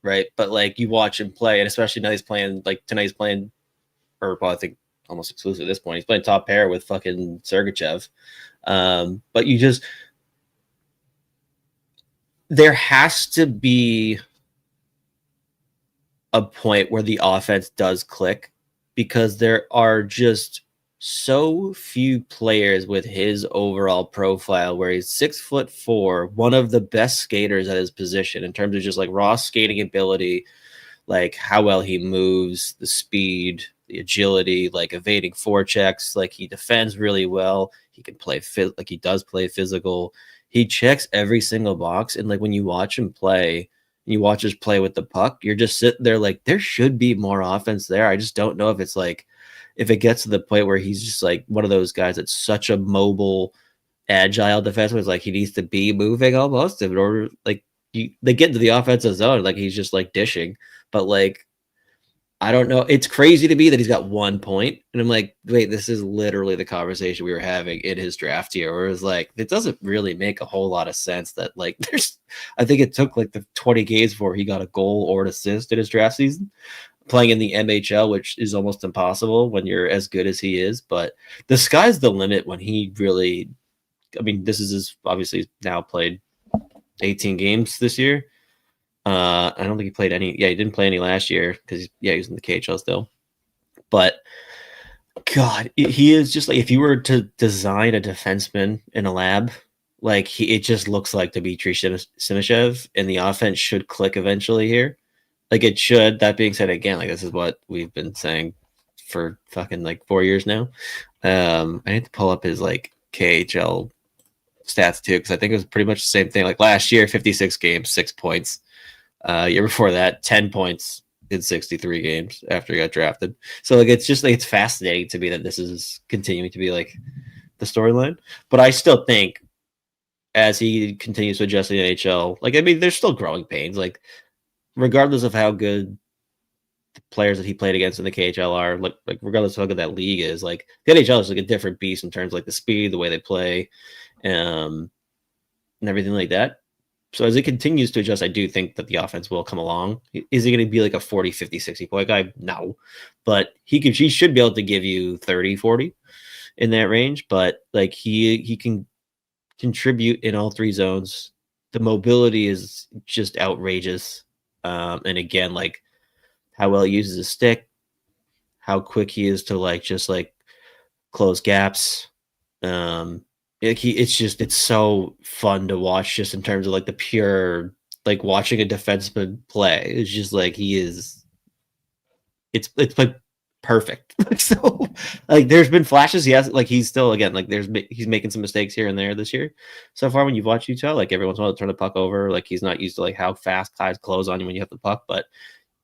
right? But like you watch him play, and especially now he's playing, like tonight he's playing, or well, I think almost exclusive at this point, he's playing top pair with fucking Sergachev. But you just, there has to be a point where the offense does click, because there are just so few players with his overall profile where he's 6'4", one of the best skaters at his position in terms of just like raw skating ability, like how well he moves, the speed, the agility, like evading forechecks, like he defends really well. He can play like he does play physical. He checks every single box, and like when you watch him play, you watch us play with the puck, you're just sitting there like, there should be more offense there. I just don't know if it's like, if it gets to the point where he's just like one of those guys that's such a mobile, agile defenseman, it's like he needs to be moving almost in order, like they get into the offensive zone, like he's just like dishing. But like, I don't know. It's crazy to me that he's got 1 point. And I'm like, wait, this is literally the conversation we were having in his draft year, where it was like, it doesn't really make a whole lot of sense that like I think it took like the 20 games before he got a goal or an assist in his draft season. playing in the MHL, which is almost impossible when you're as good as he is. But the sky's the limit when he really. I mean, this is his obviously now played 18 games this year. I don't think he played any. Yeah, he didn't play any last year because he was in the KHL still. But God, he is just like if you were to design a defenseman in a lab, like it just looks like Dmitry Simashev, and the offense should click eventually here. Like it should. That being said, again, like this is what we've been saying for fucking like 4 years now. I need to pull up his like KHL stats too, because I think it was pretty much the same thing. Like last year, 56 games, 6 points. Year before that, 10 points in 63 games after he got drafted. So like it's just like it's fascinating to me that this is continuing to be like the storyline. But I still think as he continues to adjust to the NHL, like I mean, there's still growing pains. Like regardless of how good the players that he played against in the KHL are, like regardless of how good that league is, like the NHL is like a different beast in terms of like the speed, the way they play, and everything like that. So as it continues to adjust, I do think that the offense will come along. Is he going to be like a 40, 50, 60 point guy? No. But he should be able to give you 30, 40 in that range. But like he can contribute in all three zones. The mobility is just outrageous. And again, like how well he uses his stick, how quick he is to like just like close gaps. It's so fun to watch just in terms of like the pure like watching a defenseman play. It's just like it's like perfect. So like there's been flashes. He's still again like he's making some mistakes here and there this year. So far when you've watched Utah, like every once in a while to turn the puck over, like he's not used to like how fast guys close on you when you have the puck, but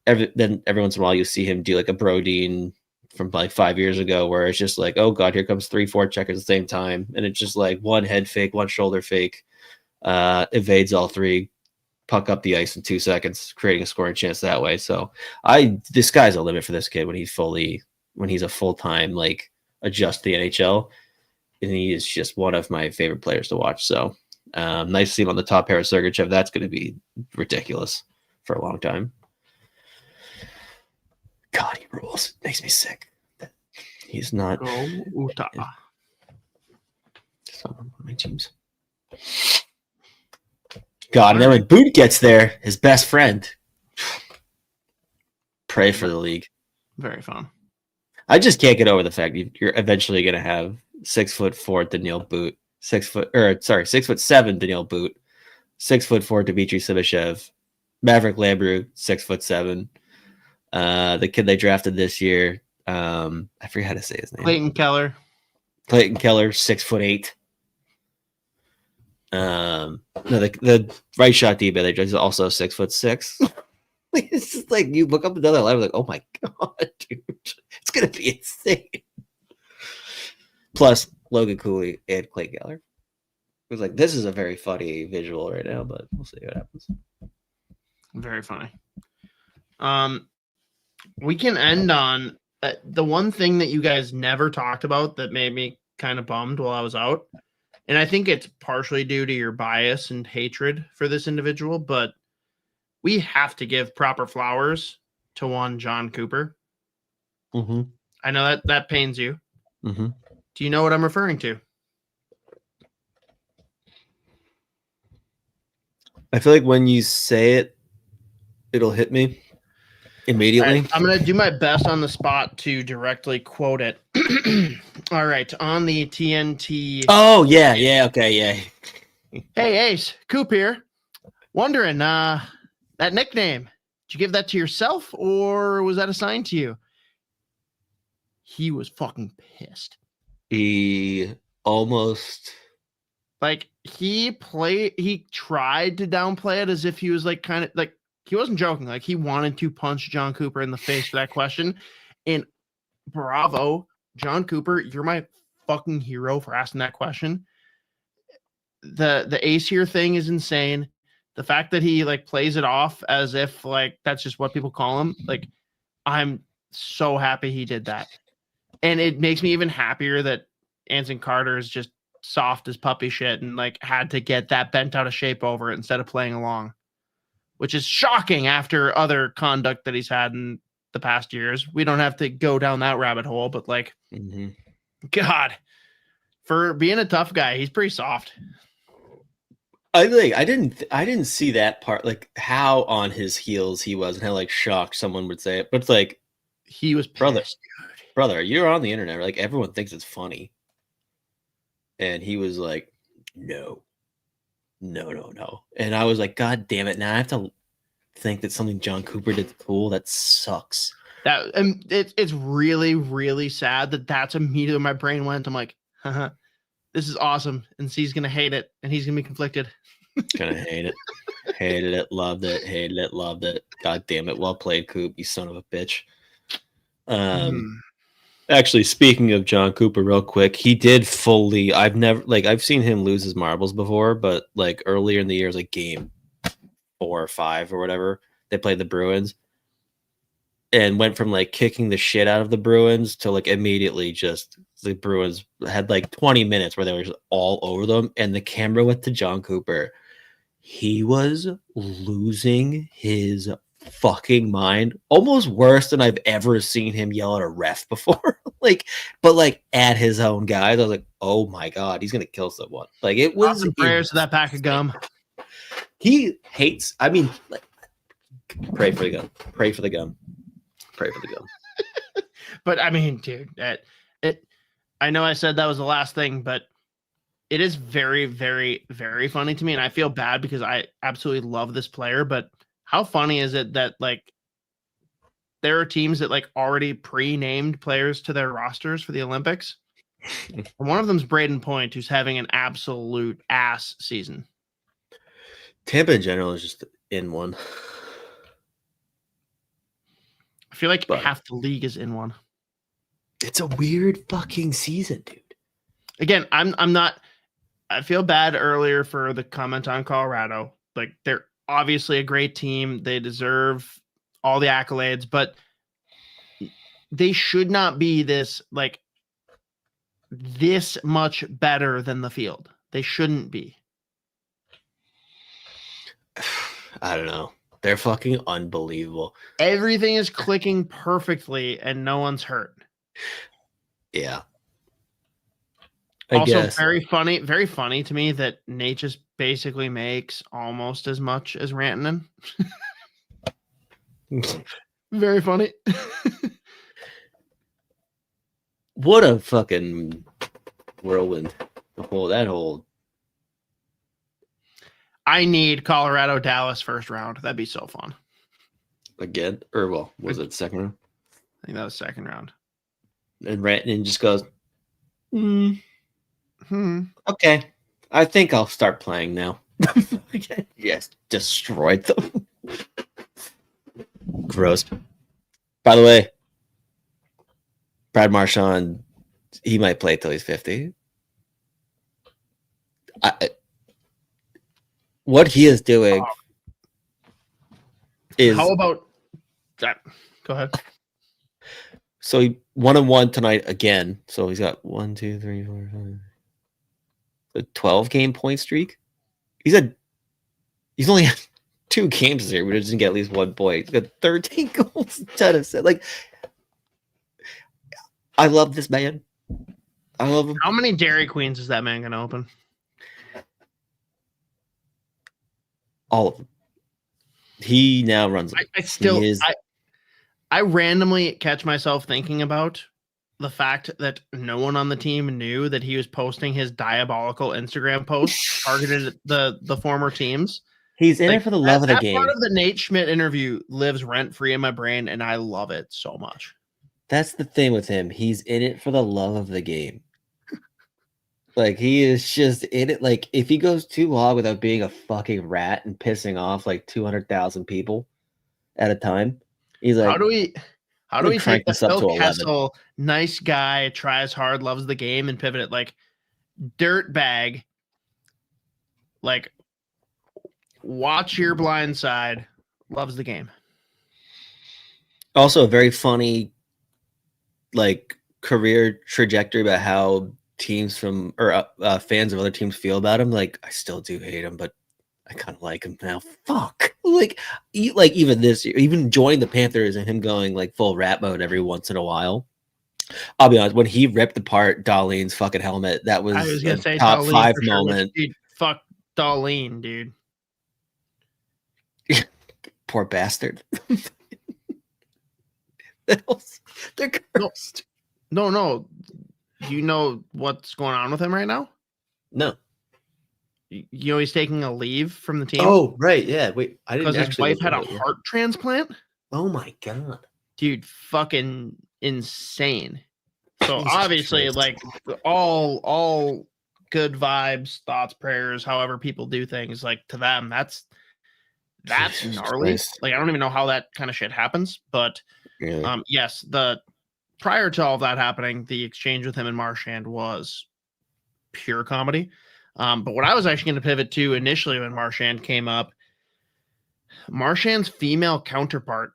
every once in a while you see him do like a Brodeen from like 5 years ago where it's just like, oh God, here comes 3-4 checkers at the same time. And it's just like one head fake, one shoulder fake, evades all three, puck up the ice in 2 seconds, creating a scoring chance that way. So the sky's the limit for this kid when he's a full-time, like adjust the NHL. And he is just one of my favorite players to watch. So nice to see him on the top pair of Sergachev. That's going to be ridiculous for a long time. God, he rules. It makes me sick. He's not. Utah. It's not one of my teams. God, and then when Boot gets there, his best friend. Pray for the league. Very fun. I just can't get over the fact you're eventually going to have 6'4" Daniil Boot, 6'7" Daniil Boot, 6'4" Dmitry Simashev, Maverick Lambrew, 6'7". The kid they drafted this year, I forget how to say his name. Clayton Keller, 6'8". No, the right shot D they is also 6'6". It's just like you look up another level, like, oh my God, dude, it's gonna be insane. Plus Logan Cooley and Clayton Keller. It was like this is a very funny visual right now, but we'll see what happens. Very funny. We can end on the one thing that you guys never talked about that made me kind of bummed while I was out. And I think it's partially due to your bias and hatred for this individual, but we have to give proper flowers to one John Cooper. Mm-hmm. I know that pains you. Mm-hmm. Do you know what I'm referring to? I feel like when you say it, it'll hit me immediately. I'm going to do my best on the spot to directly quote it. All right. On the TNT. Oh, yeah. Okay, yeah. Hey, Ace. Coop here. Wondering, that nickname, did you give that to yourself or was that assigned to you? He was fucking pissed. He almost. Like, he tried to downplay it as if he was like kind of like, he wasn't joking. Like he wanted to punch John Cooper in the face for that question. And bravo, John Cooper, you're my fucking hero for asking that question. The ace here thing is insane. The fact that he like plays it off as if like that's just what people call him. Like I'm so happy he did that. And it makes me even happier that Anson Carter is just soft as puppy shit and like had to get that bent out of shape over it instead of playing along. Which is shocking after other conduct that he's had in the past years. We don't have to go down that rabbit hole, but like, God, for being a tough guy, he's pretty soft. I didn't see that part, like how on his heels he was and how like shocked someone would say it. But it's like, he was pissed, brother, you're on the internet, like everyone thinks it's funny. And he was like, no. And I was like, God damn it. Now I have to think that something John Cooper did cool. That sucks. That and it's really, really sad that that's immediately where my brain went. I'm like, this is awesome. And C's going to hate it. And he's going to be conflicted. Gonna hate it. Hated it. Loved it. Hated it. Loved it. God damn it. Well played, Coop. You son of a bitch. Actually, speaking of John Cooper, real quick, he did fully. I've seen him lose his marbles before, but like earlier in the year, like game 4 or 5 or whatever, they played the Bruins and went from like kicking the shit out of the Bruins to like immediately just the Bruins had like 20 minutes where they were just all over them, and the camera went to John Cooper. He was losing his fucking mind, almost worse than I've ever seen him yell at a ref before. But at his own guys, I was like, oh my God, he's gonna kill someone. Like, it was prayers to that pack of gum. He hates, I mean, like, pray for the gum. Pray for the gum. Pray for the gum. But I mean, dude, I know I said that was the last thing, but it is very, very, very funny to me. And I feel bad because I absolutely love this player, but how funny is it that like there are teams that like already pre-named players to their rosters for the Olympics? And one of them is Braden Point, who's having an absolute ass season. Tampa in general is just in one. I feel like half the league is in one. It's a weird fucking season, dude. Again, I'm not. I feel bad earlier for the comment on Colorado. Like, they're obviously a great team. They deserve all the accolades, but they should not be this much better than the field. They shouldn't be. I don't know. They're fucking unbelievable. Everything is clicking perfectly and no one's hurt. Yeah. Also, very funny to me that Nate just basically makes almost as much as Rantanen. Very funny. What a fucking whirlwind. That whole. I need Colorado Dallas first round. That'd be so fun. Again? Or, well, was it second round? I think that was second round. And Rantanen just goes, okay, I think I'll start playing now. Yes, destroyed them. Gross. By the way, Brad Marchand, he might play till he's 50. What he is doing is... How about that? Go ahead. So he 1-1 tonight again. So he's got 1, 2, 3, 4, 5. A 12-game point streak. He's only had 2 games this year, but he doesn't get at least 1 point. He's got 13 goals. Like, I love this man. I love him. How many Dairy Queens is that man gonna open? All of them. He now runs. I randomly catch myself thinking about the fact that no one on the team knew that he was posting his diabolical Instagram posts targeted at the former teams. He's in it for the love of the game. That part of the Nate Schmidt interview lives rent-free in my brain, and I love it so much. That's the thing with him. He's in it for the love of the game. Like, he is just in it. Like, if he goes too long without being a fucking rat and pissing off like 200,000 people at a time, he's like, how do we take the Phil Kessel, nice guy, tries hard, loves the game, and pivot it like dirt bag, like watch your blind side, loves the game. Also, a very funny like career trajectory about how teams fans of other teams feel about him. Like, I still do hate him, but I kind of like him now. Fuck. Like even this year, even joining the Panthers and him going like full rat mode every once in a while. I'll be honest, when he ripped apart Darlene's fucking helmet, that was, I was gonna say top Darlene 5 for sure, moment. dude, fuck Darlene, dude. Poor bastard. They're cursed. No. You know what's going on with him right now? No. You know he's taking a leave from the team. Oh, right. Yeah. Wait, I didn't because his actually wife had a heart transplant. Oh my god. Dude, fucking insane. So Jesus obviously, Christ. like all good vibes, thoughts, prayers, however people do things, like to them, that's Jesus gnarly. Christ. Like I don't even know how that kind of shit happens, but Really? yes, the prior to all of that happening, the exchange with him and Marchand was pure comedy. But what I was actually going to pivot to initially when Marchand came up, Marchand's female counterpart,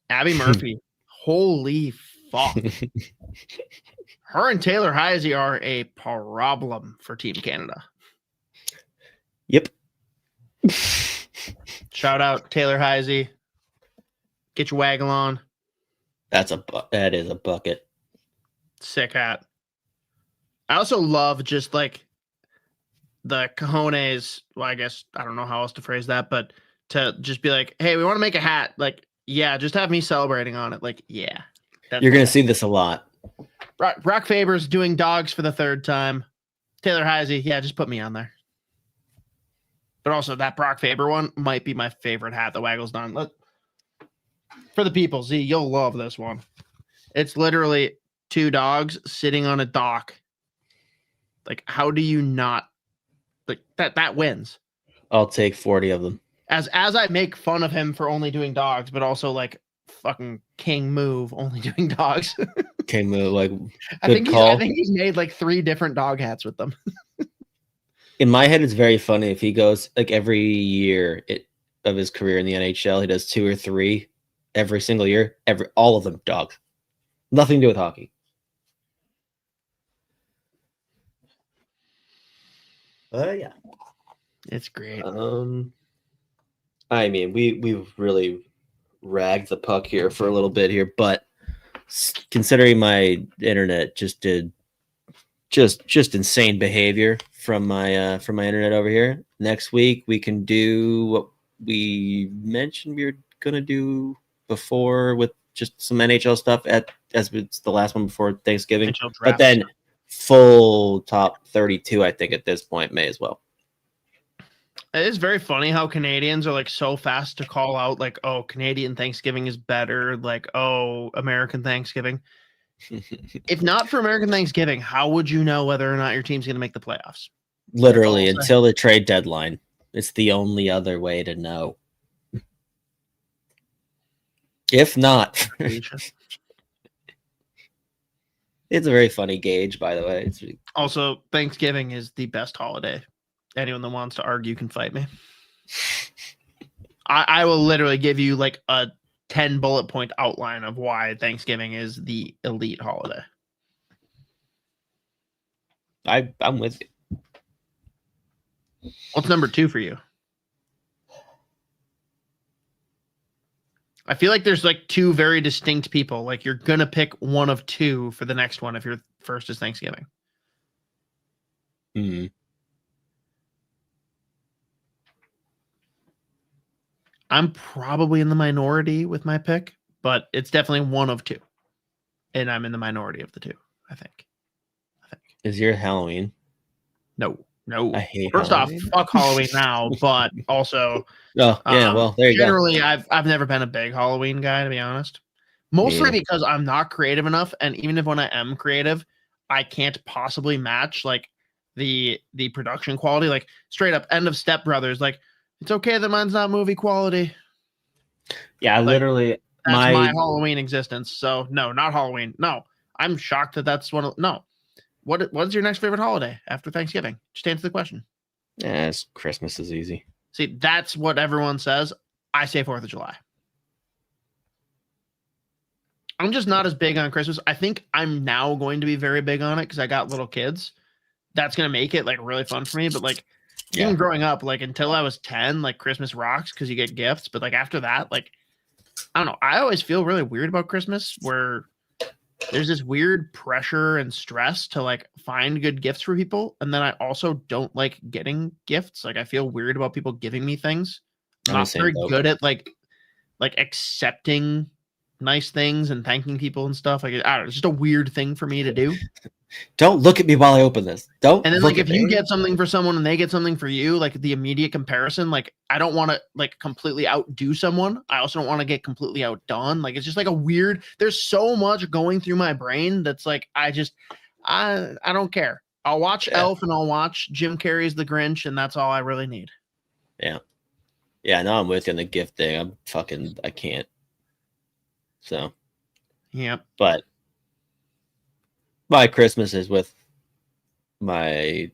Abby Murphy. Holy fuck. Her and Taylor Heisey are a problem for Team Canada. Yep. Shout out Taylor Heisey. Get your waggle on. That is a bucket. Sick hat. I also love just like the cojones. Well, I guess I don't know how else to phrase that, but to just be like, hey, we want to make a hat. Like, yeah, just have me celebrating on it. Like, yeah. You're going to see this a lot. Brock Faber's doing dogs for the 3rd time. Taylor Heisey, yeah, just put me on there. But also that Brock Faber one might be my favorite hat that Waggle's done. Look, for the people, Z, you'll love this one. It's literally 2 dogs sitting on a dock. Like, how do you not like that wins? I'll take 40 of them. As I make fun of him for only doing dogs, but also like fucking King Move only doing dogs. King Move, like I think he's made like 3 different dog hats with them. In my head, it's very funny if he goes like every year of his career in the NHL, he does 2 or 3 every single year. All of them dogs. Nothing to do with hockey. Yeah. It's great. I mean, we've really ragged the puck here for a little bit here, but considering my internet just did just insane behavior from my internet over here. Next week we can do what we mentioned we were gonna do before with just some NHL stuff as it's the last one before Thanksgiving. But then full top 32, I think at this point may as well. It is very funny how Canadians are like so fast to call out like, oh, Canadian Thanksgiving is better. Like, oh, American Thanksgiving. If not for American Thanksgiving, how would you know whether or not your team's going to make the playoffs? Literally until the trade deadline. It's the only other way to know. If not, it's a very funny gauge, by the way. Also, Thanksgiving is the best holiday. Anyone that wants to argue can fight me. I will literally give you like a 10 bullet point outline of why Thanksgiving is the elite holiday. I'm with you. What's number 2 for you? I feel like there's like 2 very distinct people. Like you're going to pick one of 2 for the next one if your first is Thanksgiving. Mm-hmm. I'm probably in the minority with my pick, but it's definitely one of 2. And I'm in the minority of the 2, I think. Is your Halloween? No. I hate First Halloween. off, fuck Halloween now, but also well, there you generally, go. I've never been a big Halloween guy, to be honest. Mostly because I'm not creative enough, and even if when I am creative, I can't possibly match like the production quality. Like straight up end of Step Brothers, like it's okay that mine's not movie quality. Yeah, like, literally that's my Halloween existence. So no, not Halloween. No, I'm shocked that that's one of no. What's your next favorite holiday after Thanksgiving? Just answer the question. Yeah, Christmas is easy. See, that's what everyone says. I say 4th of July. I'm just not as big on Christmas. I think I'm now going to be very big on it because I got little kids. That's going to make it like really fun for me. But like Even growing up, like until I was 10, like Christmas rocks because you get gifts. But like after that, like I don't know. I always feel really weird about Christmas where there's this weird pressure and stress to like find good gifts for people. And then I also don't like getting gifts. Like I feel weird about people giving me things. I'm not very good at like accepting nice things and thanking people and stuff. Like I don't know, it's just a weird thing for me to do. Don't look at me while I open this. Don't. And then like if you get something for someone and they get something for you, like the immediate comparison, like I don't want to like completely outdo someone. I also don't want to get completely outdone. Like it's just like a weird, there's so much going through my brain that's like I don't care. I'll watch Elf and I'll watch Jim Carrey's The Grinch, and that's all I really need. Yeah. Yeah, no, I'm with you on the gift thing. I can't. So yeah. But my Christmas is with my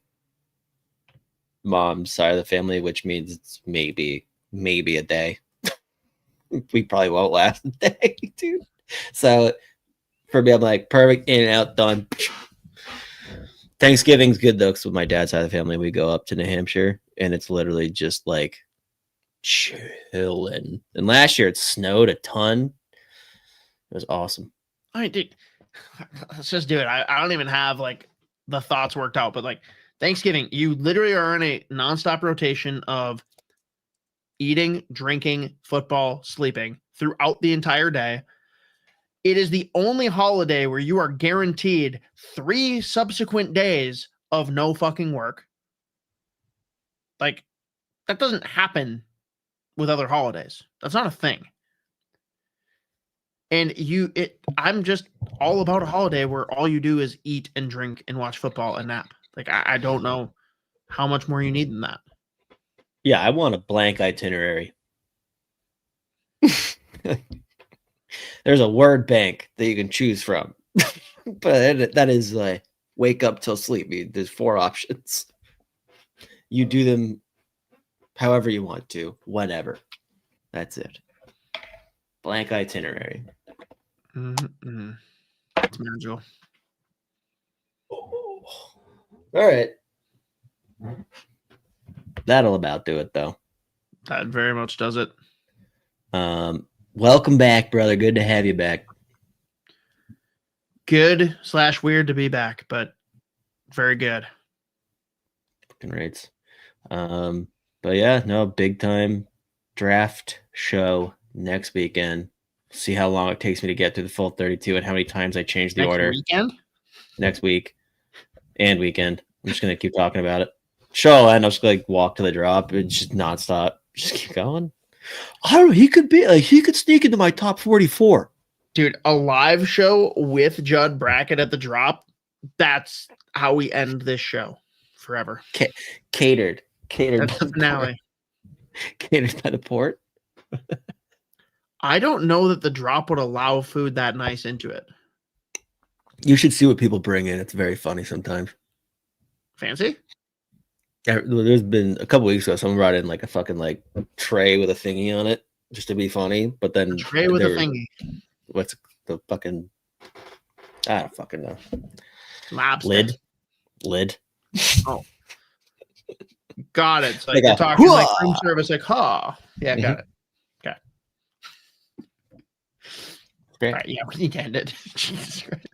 mom's side of the family, which means it's maybe a day. We probably won't last a day, dude. So for me, I'm like perfect, in and out, done. Thanksgiving's good though, because with my dad's side of the family, we go up to New Hampshire, and it's literally just like chilling. And last year it snowed a ton. It was awesome. I mean, dude, let's just do it. I don't even have like the thoughts worked out, but like Thanksgiving, you literally are in a nonstop rotation of eating, drinking, football, sleeping throughout the entire day. It is the only holiday where you are guaranteed 3 subsequent days of no fucking work. Like that doesn't happen with other holidays. That's not a thing. And I'm just all about a holiday where all you do is eat and drink and watch football and nap. Like, I don't know how much more you need than that. Yeah, I want a blank itinerary. There's a word bank that you can choose from. But that is like wake up till sleep. There's 4 options. You do them however you want to, whenever. That's it. Blank itinerary. Mm-hmm. It's magical. All right. That'll about do it, though. That very much does it. Welcome back, brother. Good to have you back. Good/weird to be back, but very good. Fucking rates. But yeah, no, big time draft show next weekend. See how long it takes me to get through the full 32 and how many times I change the order. Next week and weekend. I'm just going to keep talking about it. Show and I'll just like walk to the drop and just nonstop. Just keep going. I don't know. He could sneak into my top 44. Dude, a live show with Judd bracket at the drop. That's how we end this show forever. Catered. That's the finale. Catered by the port. I don't know that the drop would allow food that nice into it. You should see what people bring in. It's very funny sometimes. Fancy? Yeah, there's been a couple weeks ago, someone brought in like a fucking like tray with a thingy on it just to be funny. But then a tray with a thingy. What's the fucking? I don't fucking know. Lobster. Lid. Oh, got it. So like you're talking like room service, like yeah, got it. Okay. Great. All right, yeah, we need to end it. Jesus Christ.